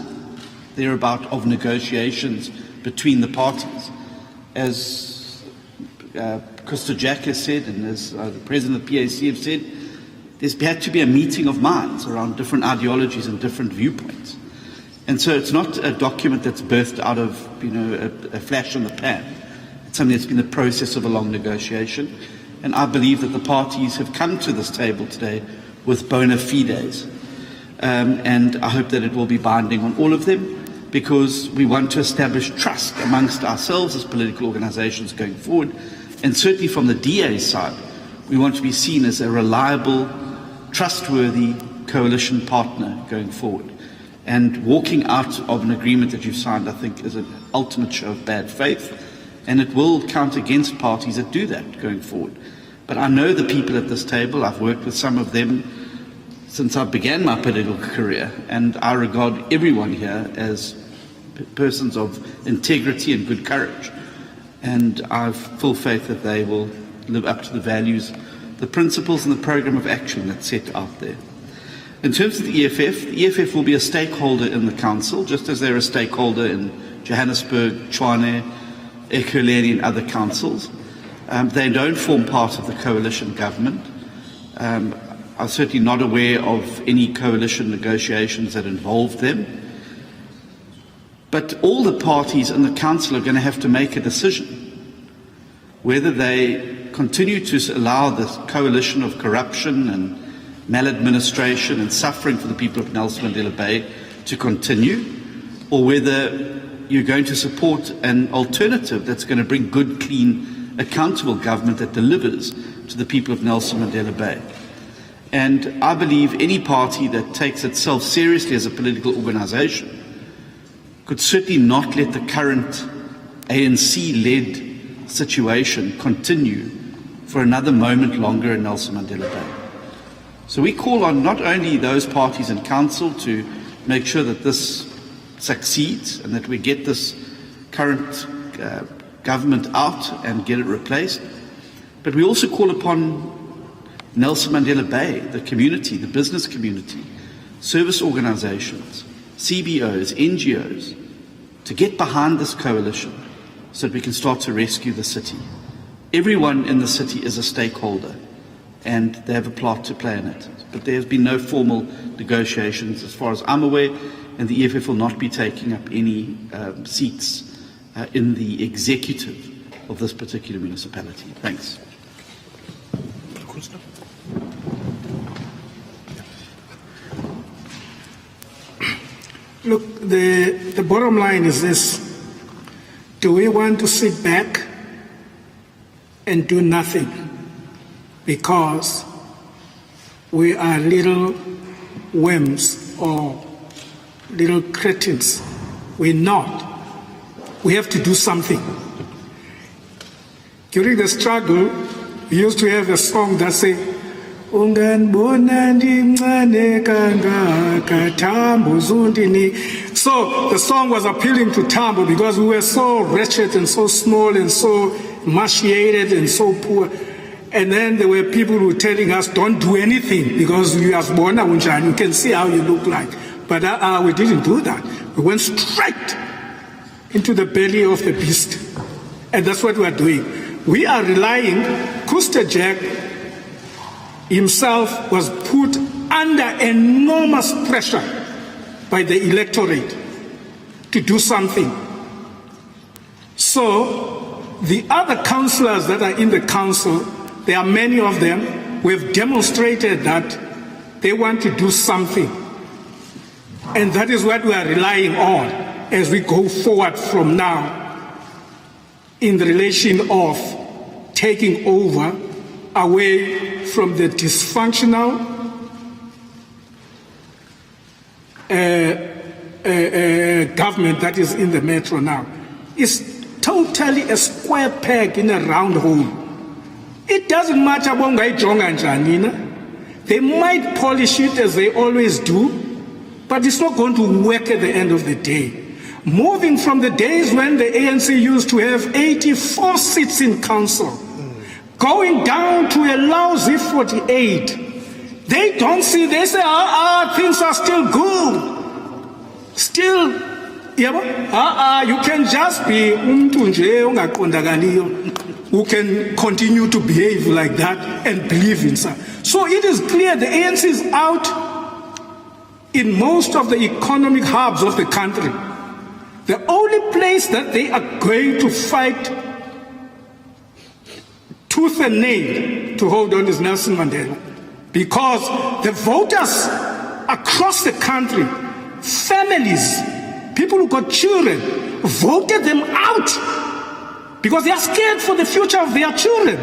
thereabout, of negotiations between the parties. As Christo Jack has said, and as the President of the PAC have said, there's had to be a meeting of minds around different ideologies and different viewpoints. And so it's not a document that's birthed out of, a flash in the pan. It's something that's been the process of a long negotiation. And I believe that the parties have come to this table today with bona fides. And I hope that it will be binding on all of them, because we want to establish trust amongst ourselves as political organizations going forward. And certainly from the DA side, we want to be seen as a reliable, trustworthy coalition partner going forward. And walking out of an agreement that you've signed, I think, is an ultimate show of bad faith. And it will count against parties that do that going forward. But I know the people at this table. I've worked with some of them since I began my political career, and I regard everyone here as persons of integrity and good courage. And I have full faith that they will live up to the values the principles and the programme of action that's set out there. In terms of the EFF will be a stakeholder in the council, just as they're a stakeholder in Johannesburg, Tshwane, Ekurhuleni and other councils. They don't form part of the coalition government. I'm certainly not aware of any coalition negotiations that involve them. But all the parties in the council are going to have to make a decision whether they continue to allow this coalition of corruption and maladministration and suffering for the people of Nelson Mandela Bay to continue, or whether you're going to support an alternative that's going to bring good, clean, accountable government that delivers to the people of Nelson Mandela Bay. And I believe any party that takes itself seriously as a political organisation could certainly not let the current ANC-led situation continue for another moment longer in Nelson Mandela Bay. So we call on not only those parties in council to make sure that this succeeds and that we get this current government out and get it replaced, but we also call upon Nelson Mandela Bay, the community, the business community, service organisations, CBOs, NGOs, to get behind this coalition so that we can start to rescue the city. Everyone in the city is a stakeholder and they have a part to play in it. But there has been no formal negotiations as far as I'm aware, and the EFF will not be taking up any seats in the executive of this particular municipality. Thanks. Look, the bottom line is this. Do we want to sit back and do nothing because we are little whims or little cretins? We're not. We have to do something. During the struggle, we used to have a song that said, so the song was appealing to Tambo because we were so wretched and so small and so emaciated and so poor. And then there were people who were telling us, don't do anything because you are born unjani, you can see how you look like. But we didn't do that. We went straight into the belly of the beast. And that's what we are doing. We are relying, Kuster Jack himself was put under enormous pressure by the electorate to do something. So the other councillors that are in the council, there are many of them who have demonstrated that they want to do something. And that is what we are relying on as we go forward from now in the relation of taking over away from the dysfunctional government that is in the metro now. It's totally a square peg in a round hole. It doesn't matter they might polish it as they always do, but it's not going to work at the end of the day. Moving from the days when the ANC used to have 84 seats in council, going down to a lousy 48, they don't see, they say, things are still good. Still, you can just be who can continue to behave like that and believe in something. So it is clear the ANC is out in most of the economic hubs of the country. The only place that they are going to fight tooth and nail to hold on is Nelson Mandela, because the voters across the country, families, people who got children, voted them out because they are scared for the future of their children.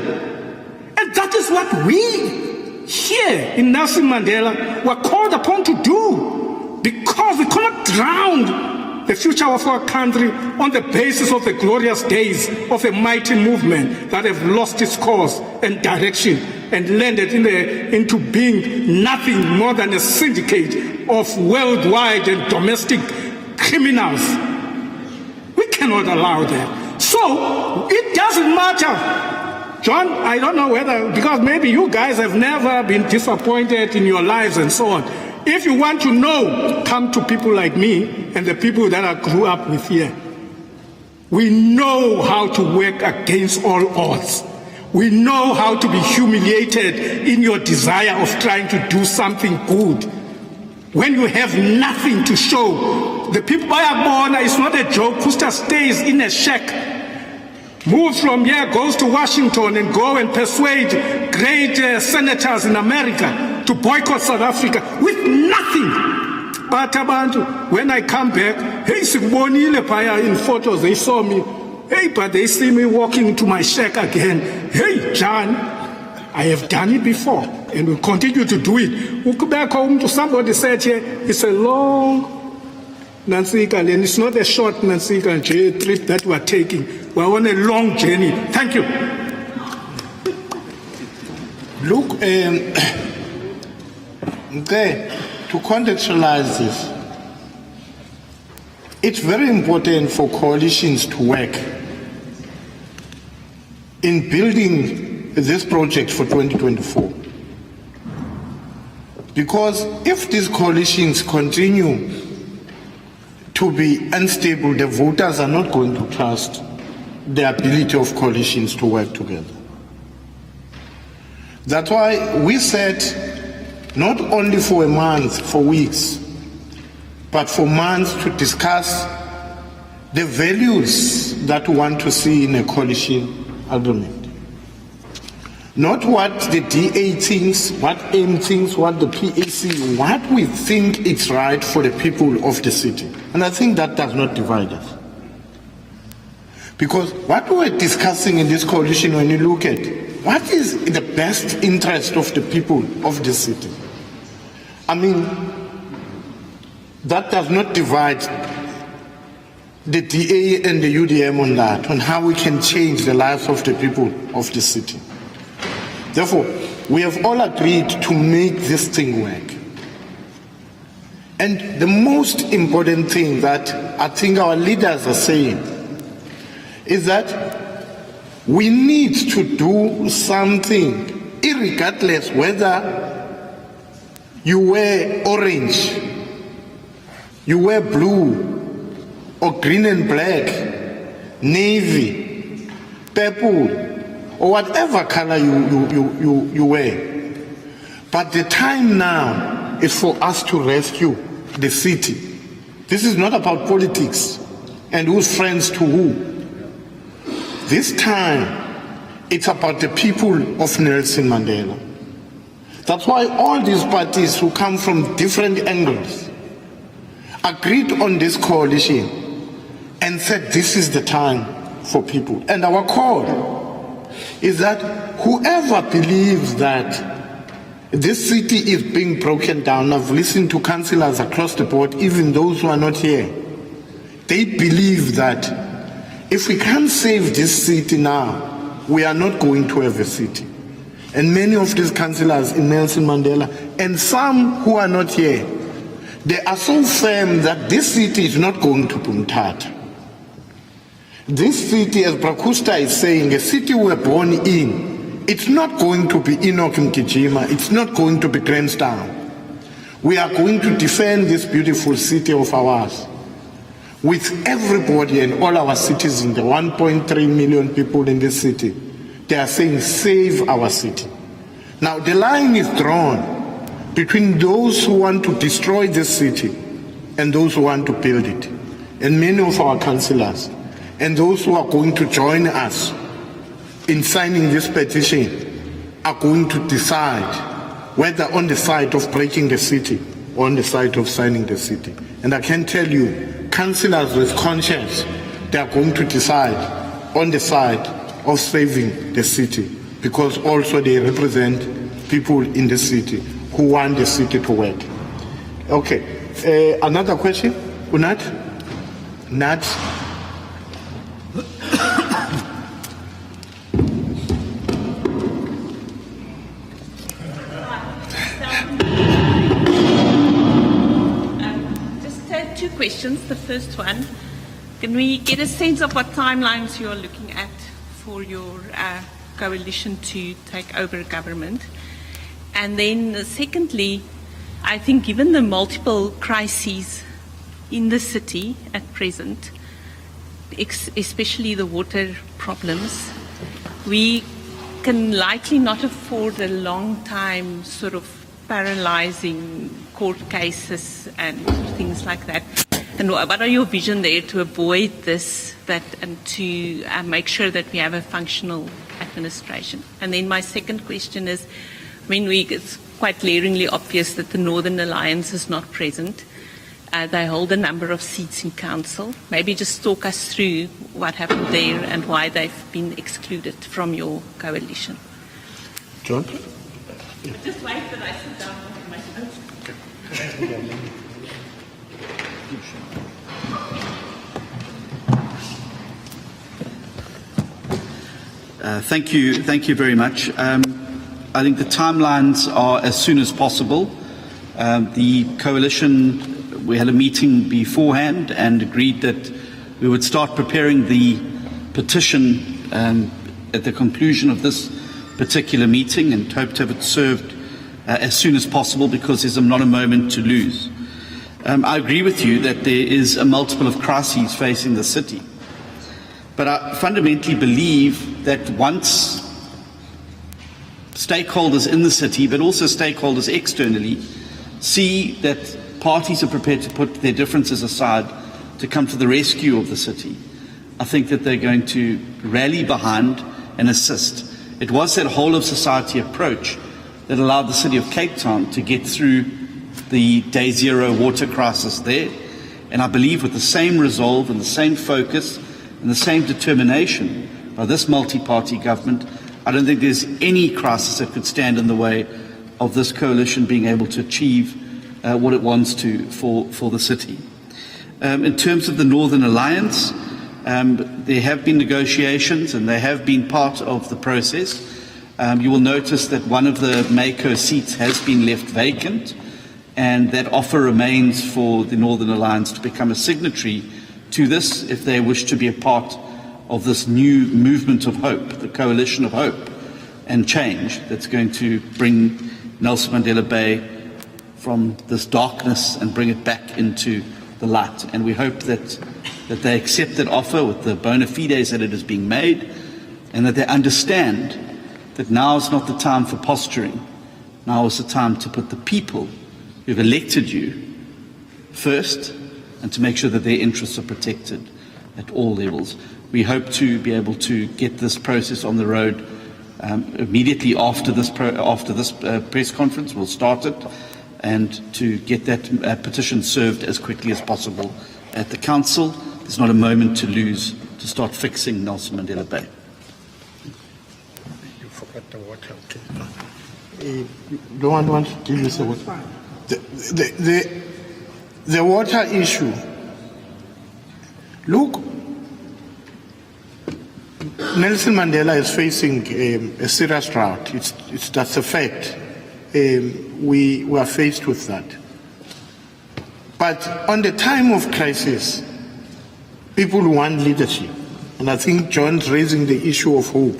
And that is what we here in Nelson Mandela were called upon to do, because we cannot drown the future of our country on the basis of the glorious days of a mighty movement that have lost its course and direction and landed into being nothing more than a syndicate of worldwide and domestic criminals. We cannot allow that. So it doesn't matter John, I don't know whether, because maybe you guys have never been disappointed in your lives and so on. If you want to know, come to people like me and the people that I grew up with here. We know how to work against all odds. We know how to be humiliated in your desire of trying to do something good. When you have nothing to show, the people bayabona, it's not a joke. Kusta stays in a shack, moves from here, goes to Washington and go and persuade great senators in America to boycott South Africa with nothing. But abantu, when I come back, hey, sikubonile phaya in photos, they saw me. Hey, but they see me walking into my shack again. Hey, John, I have done it before and will continue to do it. Back home to somebody said here, it's a long Nansika, and it's not a short Nansika trip that we're taking. We're on a long journey. Thank you. Look, okay, to contextualize this, it's very important for coalitions to work in building this project for 2024. Because if these coalitions continue to be unstable, the voters are not going to trust the ability of coalitions to work together. That's why we said not only for a month, for weeks, but for months to discuss the values that we want to see in a coalition agreement. Not what the DA thinks, what AIM thinks, what the PAC, what we think is right for the people of the city. And I think that does not divide us. Because what we're discussing in this coalition, when you look at what is the best interest of the people of the city, I mean, that does not divide the DA and the UDM on that, on how we can change the lives of the people of the city. Therefore, we have all agreed to make this thing work. And the most important thing that I think our leaders are saying is that we need to do something, irregardless whether you wear orange, you wear blue, or green and black, navy, purple, or whatever color you wear. But the time now is for us to rescue the city. This is not about politics and who's friends to who. This time, it's about the people of Nelson Mandela. That's why all these parties who come from different angles agreed on this coalition and said this is the time for people. And our call is that whoever believes that this city is being broken down, I've listened to councillors across the board, even those who are not here, they believe that if we can't save this city now, we are not going to have a city. And many of these councillors in Nelson Mandela, and some who are not here, they are so firm that this city is not going to Bumtata. This city, as Brakusta is saying, a city we're born in, it's not going to be Enoch Mkijima, it's not going to be Grahamstown. We are going to defend this beautiful city of ours with everybody and all our citizens, the 1.3 million people in this city. They are saying, save our city. Now, the line is drawn between those who want to destroy this city and those who want to build it. And many of our councillors and those who are going to join us in signing this petition are going to decide whether on the side of breaking the city or on the side of signing the city. And I can tell you, councillors with conscience, they are going to decide on the side of saving the city, because also they represent people in the city who want the city to work. Okay, another question? Unat? Nat? Two questions. The first one, can we get a sense of what timelines you are looking at for your coalition to take over government? And then secondly, I think given the multiple crises in the city at present, especially the water problems, we can likely not afford a long time sort of paralyzing court cases and things like that. And what are your vision there to avoid this, and to make sure that we have a functional administration? And then my second question is, it's quite glaringly obvious that the Northern Alliance is not present. They hold a number of seats in council. Maybe just talk us through what happened there and why they've been excluded from your coalition. John? Just wait that I sit down and make notes. Thank you very much. I think the timelines are as soon as possible. The coalition, we had a meeting beforehand and agreed that we would start preparing the petition at the conclusion of this particular meeting, and hope to have it served as soon as possible, because there's not a moment to lose. I agree with you that there is a multiple of crises facing the city. But I fundamentally believe that once stakeholders in the city, but also stakeholders externally, see that parties are prepared to put their differences aside to come to the rescue of the city, I think that they're going to rally behind and assist. It was that whole of society approach that allowed the city of Cape Town to get through the day zero water crisis there. And I believe with the same resolve and the same focus and the same determination by this multi-party government, I don't think there's any crisis that could stand in the way of this coalition being able to achieve what it wants to for the city. In terms of the Northern Alliance, there have been negotiations and they have been part of the process. You will notice that one of the MACO seats has been left vacant, and that offer remains for the Northern Alliance to become a signatory to this if they wish to be a part of this new movement of hope, the coalition of hope and change that's going to bring Nelson Mandela Bay from this darkness and bring it back into the light. And we hope that they accept that offer with the bona fides that it is being made, and that they understand that now is not the time for posturing. Now is the time to put the people who've elected you first, and to make sure that their interests are protected at all levels. We hope to be able to get this process on the road immediately after this press conference. We'll start it, and to get that petition served as quickly as possible at the council. There's not a moment to lose to start fixing Nelson Mandela Bay. You forgot the water. No one wants to deal with the water. The water issue. Look, Nelson Mandela is facing a serious drought. That's a fact. We are faced with that. But on the time of crisis, people want leadership. And I think John's raising the issue of hope.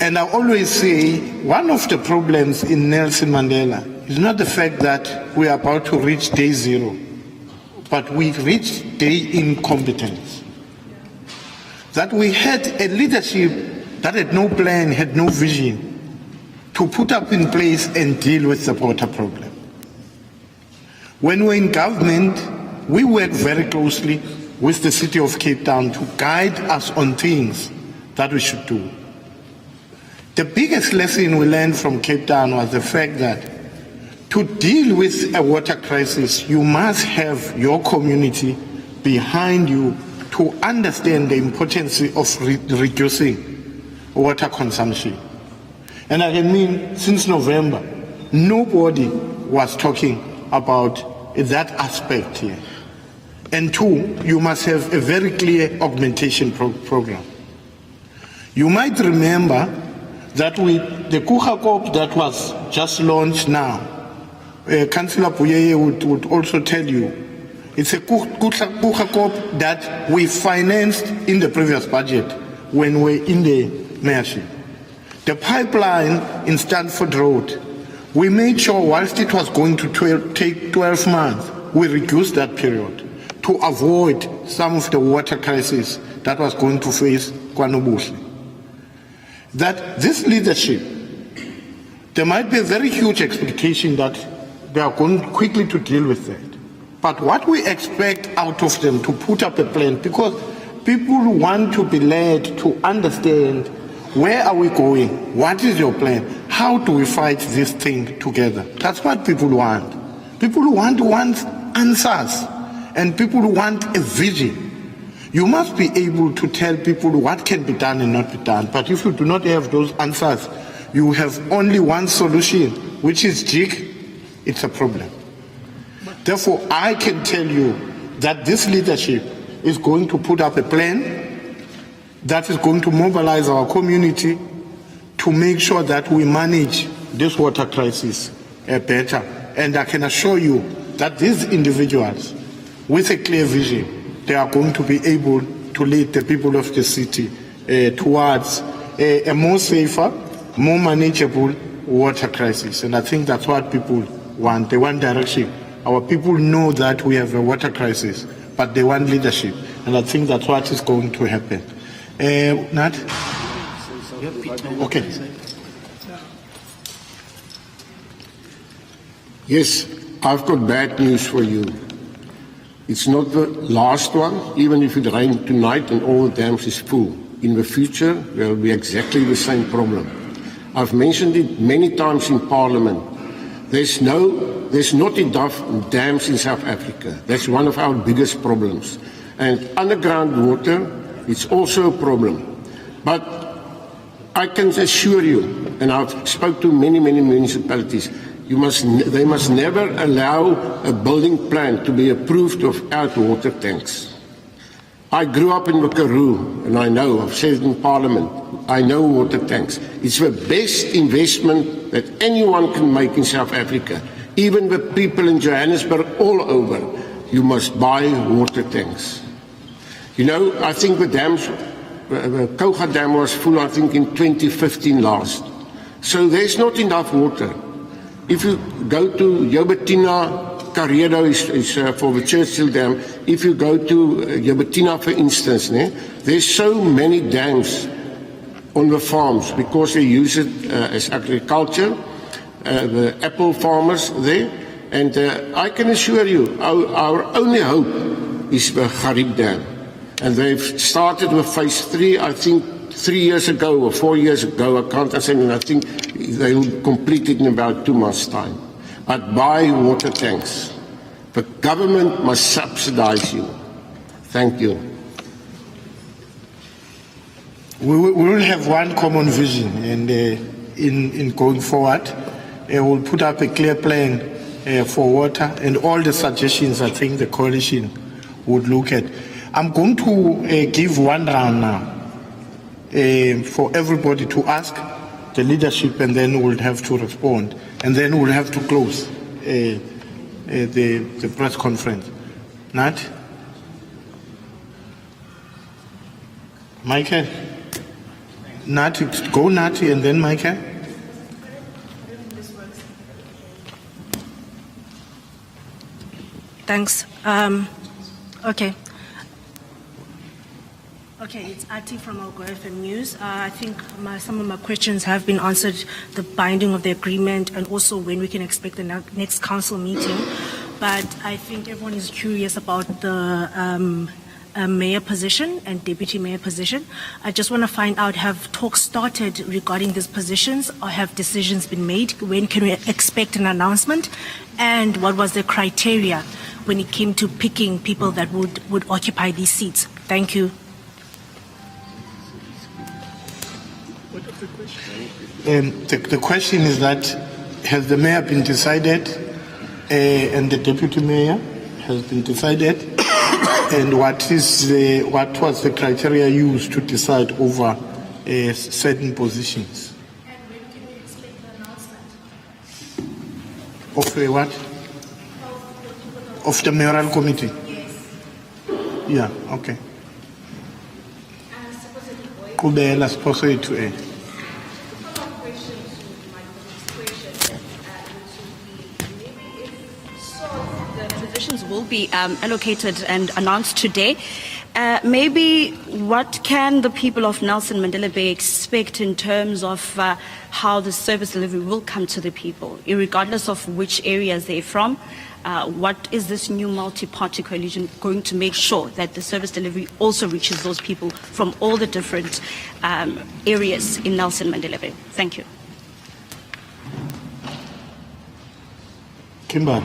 And I always say, one of the problems in Nelson Mandela is not the fact that we are about to reach day zero, but we reached day incompetence. That we had a leadership that had no plan, had no vision to put up in place and deal with the water problem. When we're in government, we work very closely with the city of Cape Town to guide us on things that we should do. The biggest lesson we learned from Cape Town was the fact that to deal with a water crisis, you must have your community behind you to understand the importance of reducing water consumption. And I mean, since November, nobody was talking about that aspect here. And two, you must have a very clear augmentation program. You might remember that with the Kuchakop that was just launched now, Councillor Buyeye would also tell you, it's a Kuchakop that we financed in the previous budget when we're in the mayorship. The pipeline in Stanford Road, we made sure whilst it was going to take 12 months, we reduced that period to avoid some of the water crisis that was going to face KwaNobuhle. That this leadership, there might be a very huge expectation that they are going quickly to deal with that. But what we expect out of them to put up a plan, because people want to be led to understand where are we going, what is your plan, how do we fight this thing together. That's what people want. People want answers, and people want a vision. You must be able to tell people what can be done and not be done. But if you do not have those answers, you have only one solution, which is jig. It's a problem. Therefore, I can tell you that this leadership is going to put up a plan that is going to mobilize our community to make sure that we manage this water crisis better. And I can assure you that these individuals, with a clear vision, they are going to be able to lead the people of the city towards a more safer, more manageable water crisis. And I think that's what people want. They want direction. Our people know that we have a water crisis, but they want leadership. And I think that's what is going to happen. Nat? Okay. Yes, I've got bad news for you. It's not the last one, even if it rains tonight and all the dams is full. In the future, there will be exactly the same problem. I've mentioned it many times in Parliament. There's not enough dams in South Africa. That's one of our biggest problems. And underground water, it's also a problem. But I can assure you, and I've spoken to many municipalities, they must never allow a building plan to be approved without water tanks. I grew up in the Karoo, and I know, I've said it in Parliament, I know water tanks. It's the best investment that anyone can make in South Africa. Even the people in Johannesburg all over, you must buy water tanks. You know, I think the Kouga Dam was full, I think, in 2015 last. So there's not enough water. If you go to Yobatina, Karedo is for the Churchill Dam. If you go to Yobatina, for instance, there's so many dams on the farms because they use it as agriculture, the apple farmers there. And I can assure you, our only hope is the Garib Dam. And they've started with phase 3, I think 3 years ago or 4 years ago, I can't understand, and I think they'll complete it in about 2 months' time. But buy water tanks. The government must subsidize you. Thank you. We will have one common vision, and in going forward, we'll put up a clear plan for water, and all the suggestions I think the coalition would look at. I'm going to give one round now for everybody to ask the leadership, and then we'll have to respond, and then we'll have to close the press conference. Nat? Michael? Nat, go Nat, and then Michael. Thanks. Okay, it's Ati from Algo FM News. I think some of my questions have been answered, the binding of the agreement and also when we can expect the next council meeting. But I think everyone is curious about the mayor position and deputy mayor position. I just want to find out, have talks started regarding these positions, or have decisions been made? When can we expect an announcement? And what was the criteria when it came to picking people that would occupy these seats? Thank you. The question is that, has the mayor been decided and the deputy mayor has been decided, and what was the criteria used to decide over certain positions? And when can we expect the announcement? Of what? Of the mayoral committee? Yes. Yeah, okay. Supposedly qhubela siphoso yethu The positions will be allocated and announced today. Maybe what can the people of Nelson Mandela Bay expect in terms of how the service delivery will come to the people, regardless of which areas they're from? What is this new multi-party coalition going to make sure that the service delivery also reaches those people from all the different areas in Nelson Mandela Bay? Thank you. Kimber.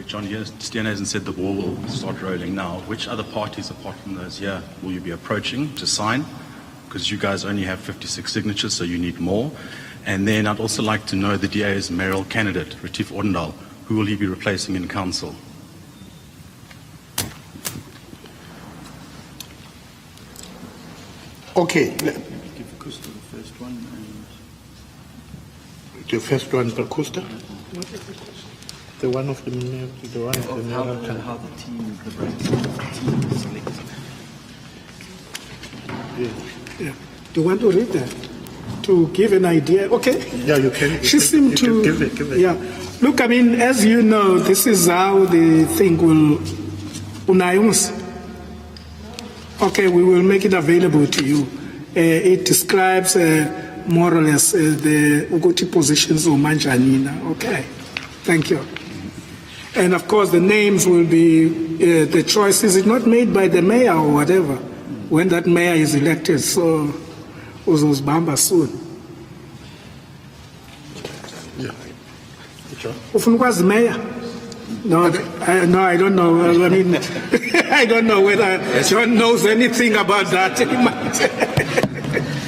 John, here, Stan hasn't said the ball will start rolling now. Which other parties, apart from those here, will you be approaching to sign? Because you guys only have 56 signatures, so you need more. And then I'd also like to know the DA's mayoral candidate, Retief Odendaal. Who will he be replacing in council? Okay. Give Costa the first one. The first one for Costa? The one of the one of the How the team, the team is selected. Yeah. Do you want to read that? To give an idea? Okay. Yeah, you can. She seemed to. Give it. Yeah. Look, I mean, as you know, this is how the thing will. Okay, we will make it available to you. It describes more or less the Ugoti positions of Manjanina. Okay. Thank you. And of course, the names will be, the choices is not made by the mayor or whatever. When that mayor is elected, so uzosibamba soon. Yeah. Ufuna ukwazi mayor? No, I don't know. I mean, I don't know whether John knows anything about that.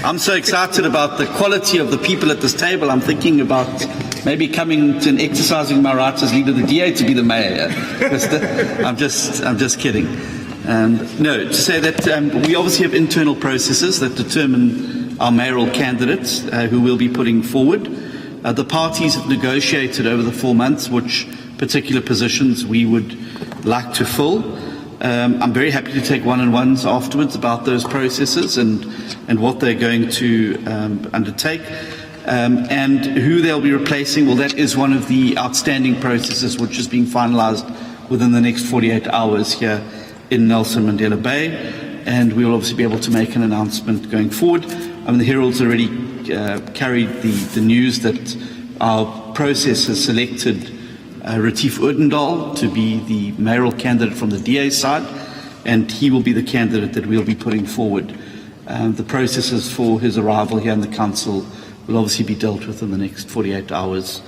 I'm so excited about the quality of the people at this table. I'm thinking about maybe coming to and exercising my right as leader of the DA to be the mayor. I'm just kidding. No, to say that we obviously have internal processes that determine our mayoral candidates who we'll be putting forward. The parties have negotiated over the 4 months which particular positions we would like to fill. I'm very happy to take one-on-ones afterwards about those processes and what they're going to undertake. And who they'll be replacing, well, that is one of the outstanding processes which is being finalised within the next 48 hours here in Nelson Mandela Bay. And we will obviously be able to make an announcement going forward. The Herald's already carried the news that our process has selected Retief Odendaal to be the mayoral candidate from the DA side, and he will be the candidate that we'll be putting forward. The processes for his arrival here in the council will obviously be dealt with in the next 48 hours,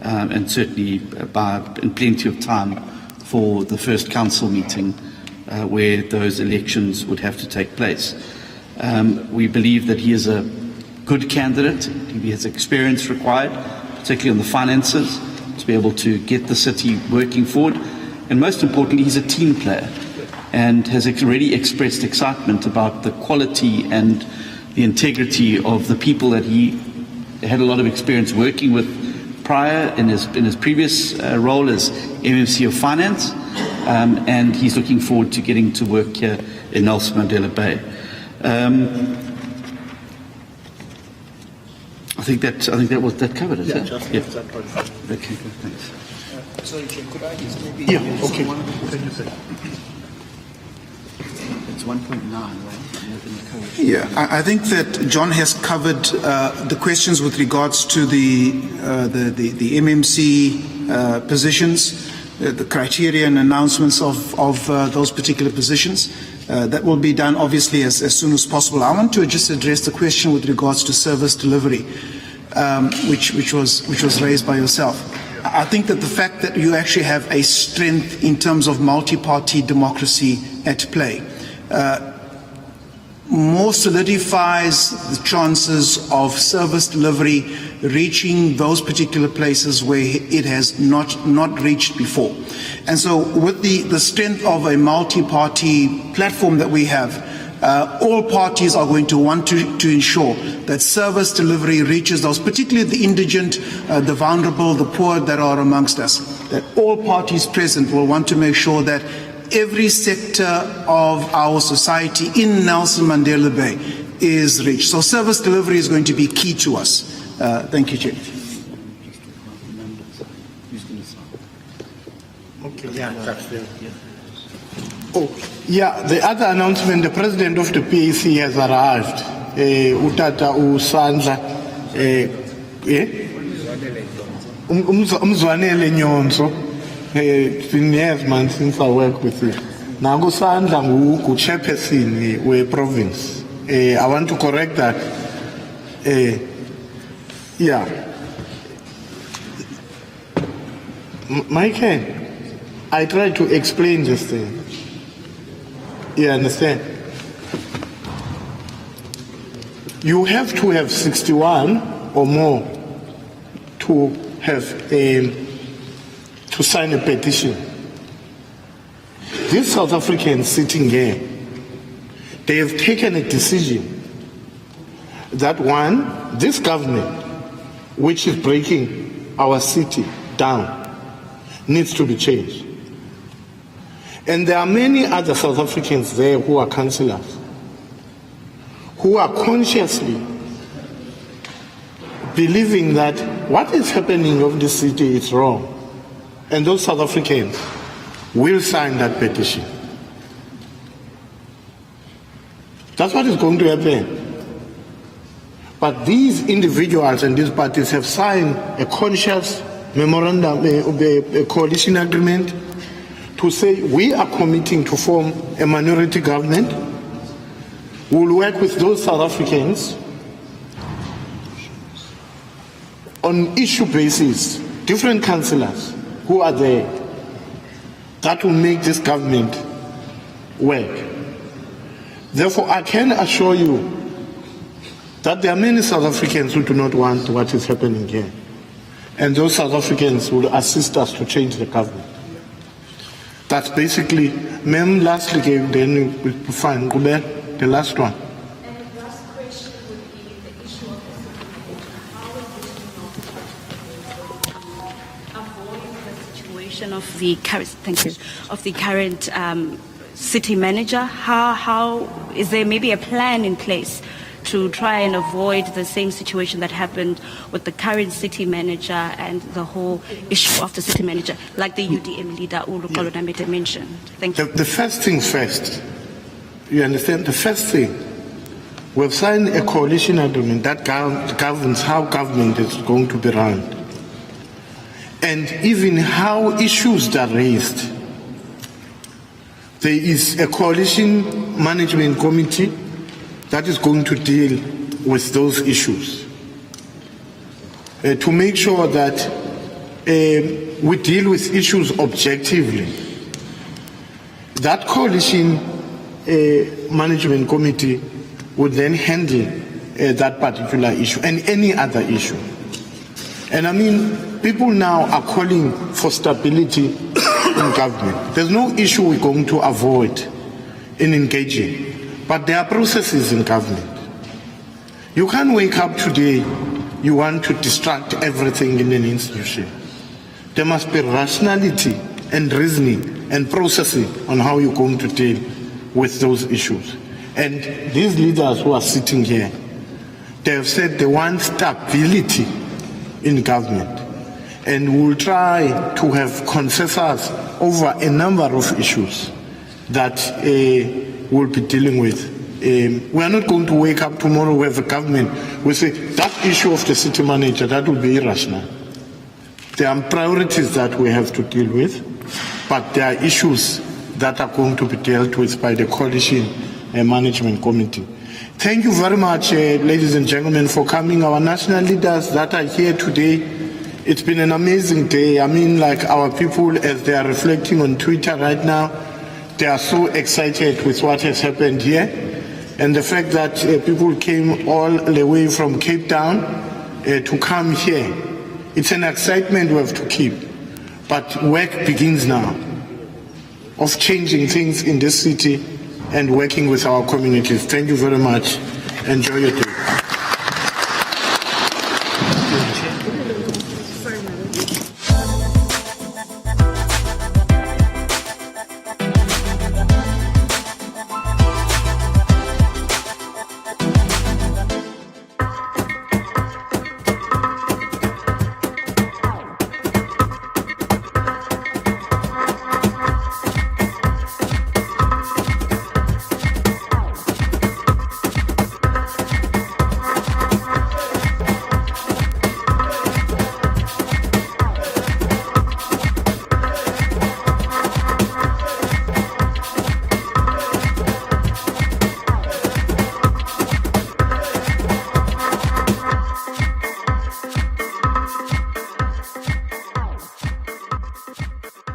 and certainly in plenty of time for the first council meeting where those elections would have to take place. We believe that he is a good candidate. He has experience required, particularly on the finances, to be able to get the city working forward. And most importantly, he's a team player and has already expressed excitement about the quality and the integrity of the people that he had a lot of experience working with prior in his previous role as MMC of Finance, and he's looking forward to getting to work here in Nelson Mandela Bay. I think that covered it. Yeah, yeah. Okay, good, thanks. Sorry, Chair, could I just maybe... Yeah, okay. It's 1.9, right? Yeah, I think that John has covered the questions with regards to the MMC positions, the criteria and announcements of those particular positions. That will be done obviously as soon as possible. I want to just address the question with regards to service delivery, which was raised by yourself. I think that the fact that you actually have a strength in terms of multi-party democracy at play more solidifies the chances of service delivery reaching those particular places where it has not reached before. And so with the strength of a multi-party platform that we have, all parties are going to want to ensure that service delivery reaches those, particularly the indigent, the vulnerable, the poor that are amongst us. that all parties present will want to make sure that every sector of our society in Nelson Mandela Bay is reached. So service delivery is going to be key to us. Thank you, Chair. Okay, the other announcement, the president of the PAC has arrived. Utata Usandla, Umzwanele Nyonso. It's been years, man, since I work with you. Now, Usandla ngu chairperson we province. I want to correct that. Mike, I tried to explain this thing. You understand? You have to have 61 or more to have to sign a petition. These South Africans sitting here, they have taken a decision that one, this government, which is breaking our city down, needs to be changed. And there are many other South Africans there who are councillors, who are consciously believing that what is happening in this city is wrong. And those South Africans will sign that petition. That's what is going to happen. But these individuals and these parties have signed a conscious memorandum, a coalition agreement, to say we are committing to form a minority government. We will work with those South Africans on issue basis, different councillors who are there, that will make this government work. Therefore, I can assure you that there are many South Africans who do not want what is happening here. And those South Africans will assist us to change the government. That's basically, ma'am, lastly, then we'll be fine. The last one. And the last question would be the issue of avoiding the situation of the current city manager. How is there maybe a plan in place to try and avoid the same situation that happened with the current city manager and the whole issue of the city manager, like the UDM leader Ulu Kolonamete mentioned? Thank you. The first things first. You understand? The first thing, we've signed a coalition agreement that governs how government is going to be run, and even how issues are raised. There is a coalition management committee that is going to deal with those issues to make sure that we deal with issues objectively. That coalition management committee would then handle that particular issue and any other issue. And I mean, people now are calling for stability in government. There's no issue we're going to avoid in engaging. But there are processes in government. You can't wake up today, you want to distract everything in an institution. There must be rationality and reasoning and processing on how you're going to deal with those issues. And these leaders who are sitting here, they have said they want stability in government. And we'll try to have consensus over a number of issues that we'll be dealing with. We are not going to wake up tomorrow with a government. We say that issue of the city manager, that will be irrational. There are priorities that we have to deal with, but there are issues that are going to be dealt with by the coalition management committee. Thank you very much, ladies and gentlemen, for coming. Our national leaders that are here today, it's been an amazing day. I mean, like our people, as they are reflecting on Twitter right now, they are so excited with what has happened here. And the fact that people came all the way from Cape Town to come here, it's an excitement we have to keep. But work begins now of changing things in this city and working with our communities. Thank you very much. Enjoy your day.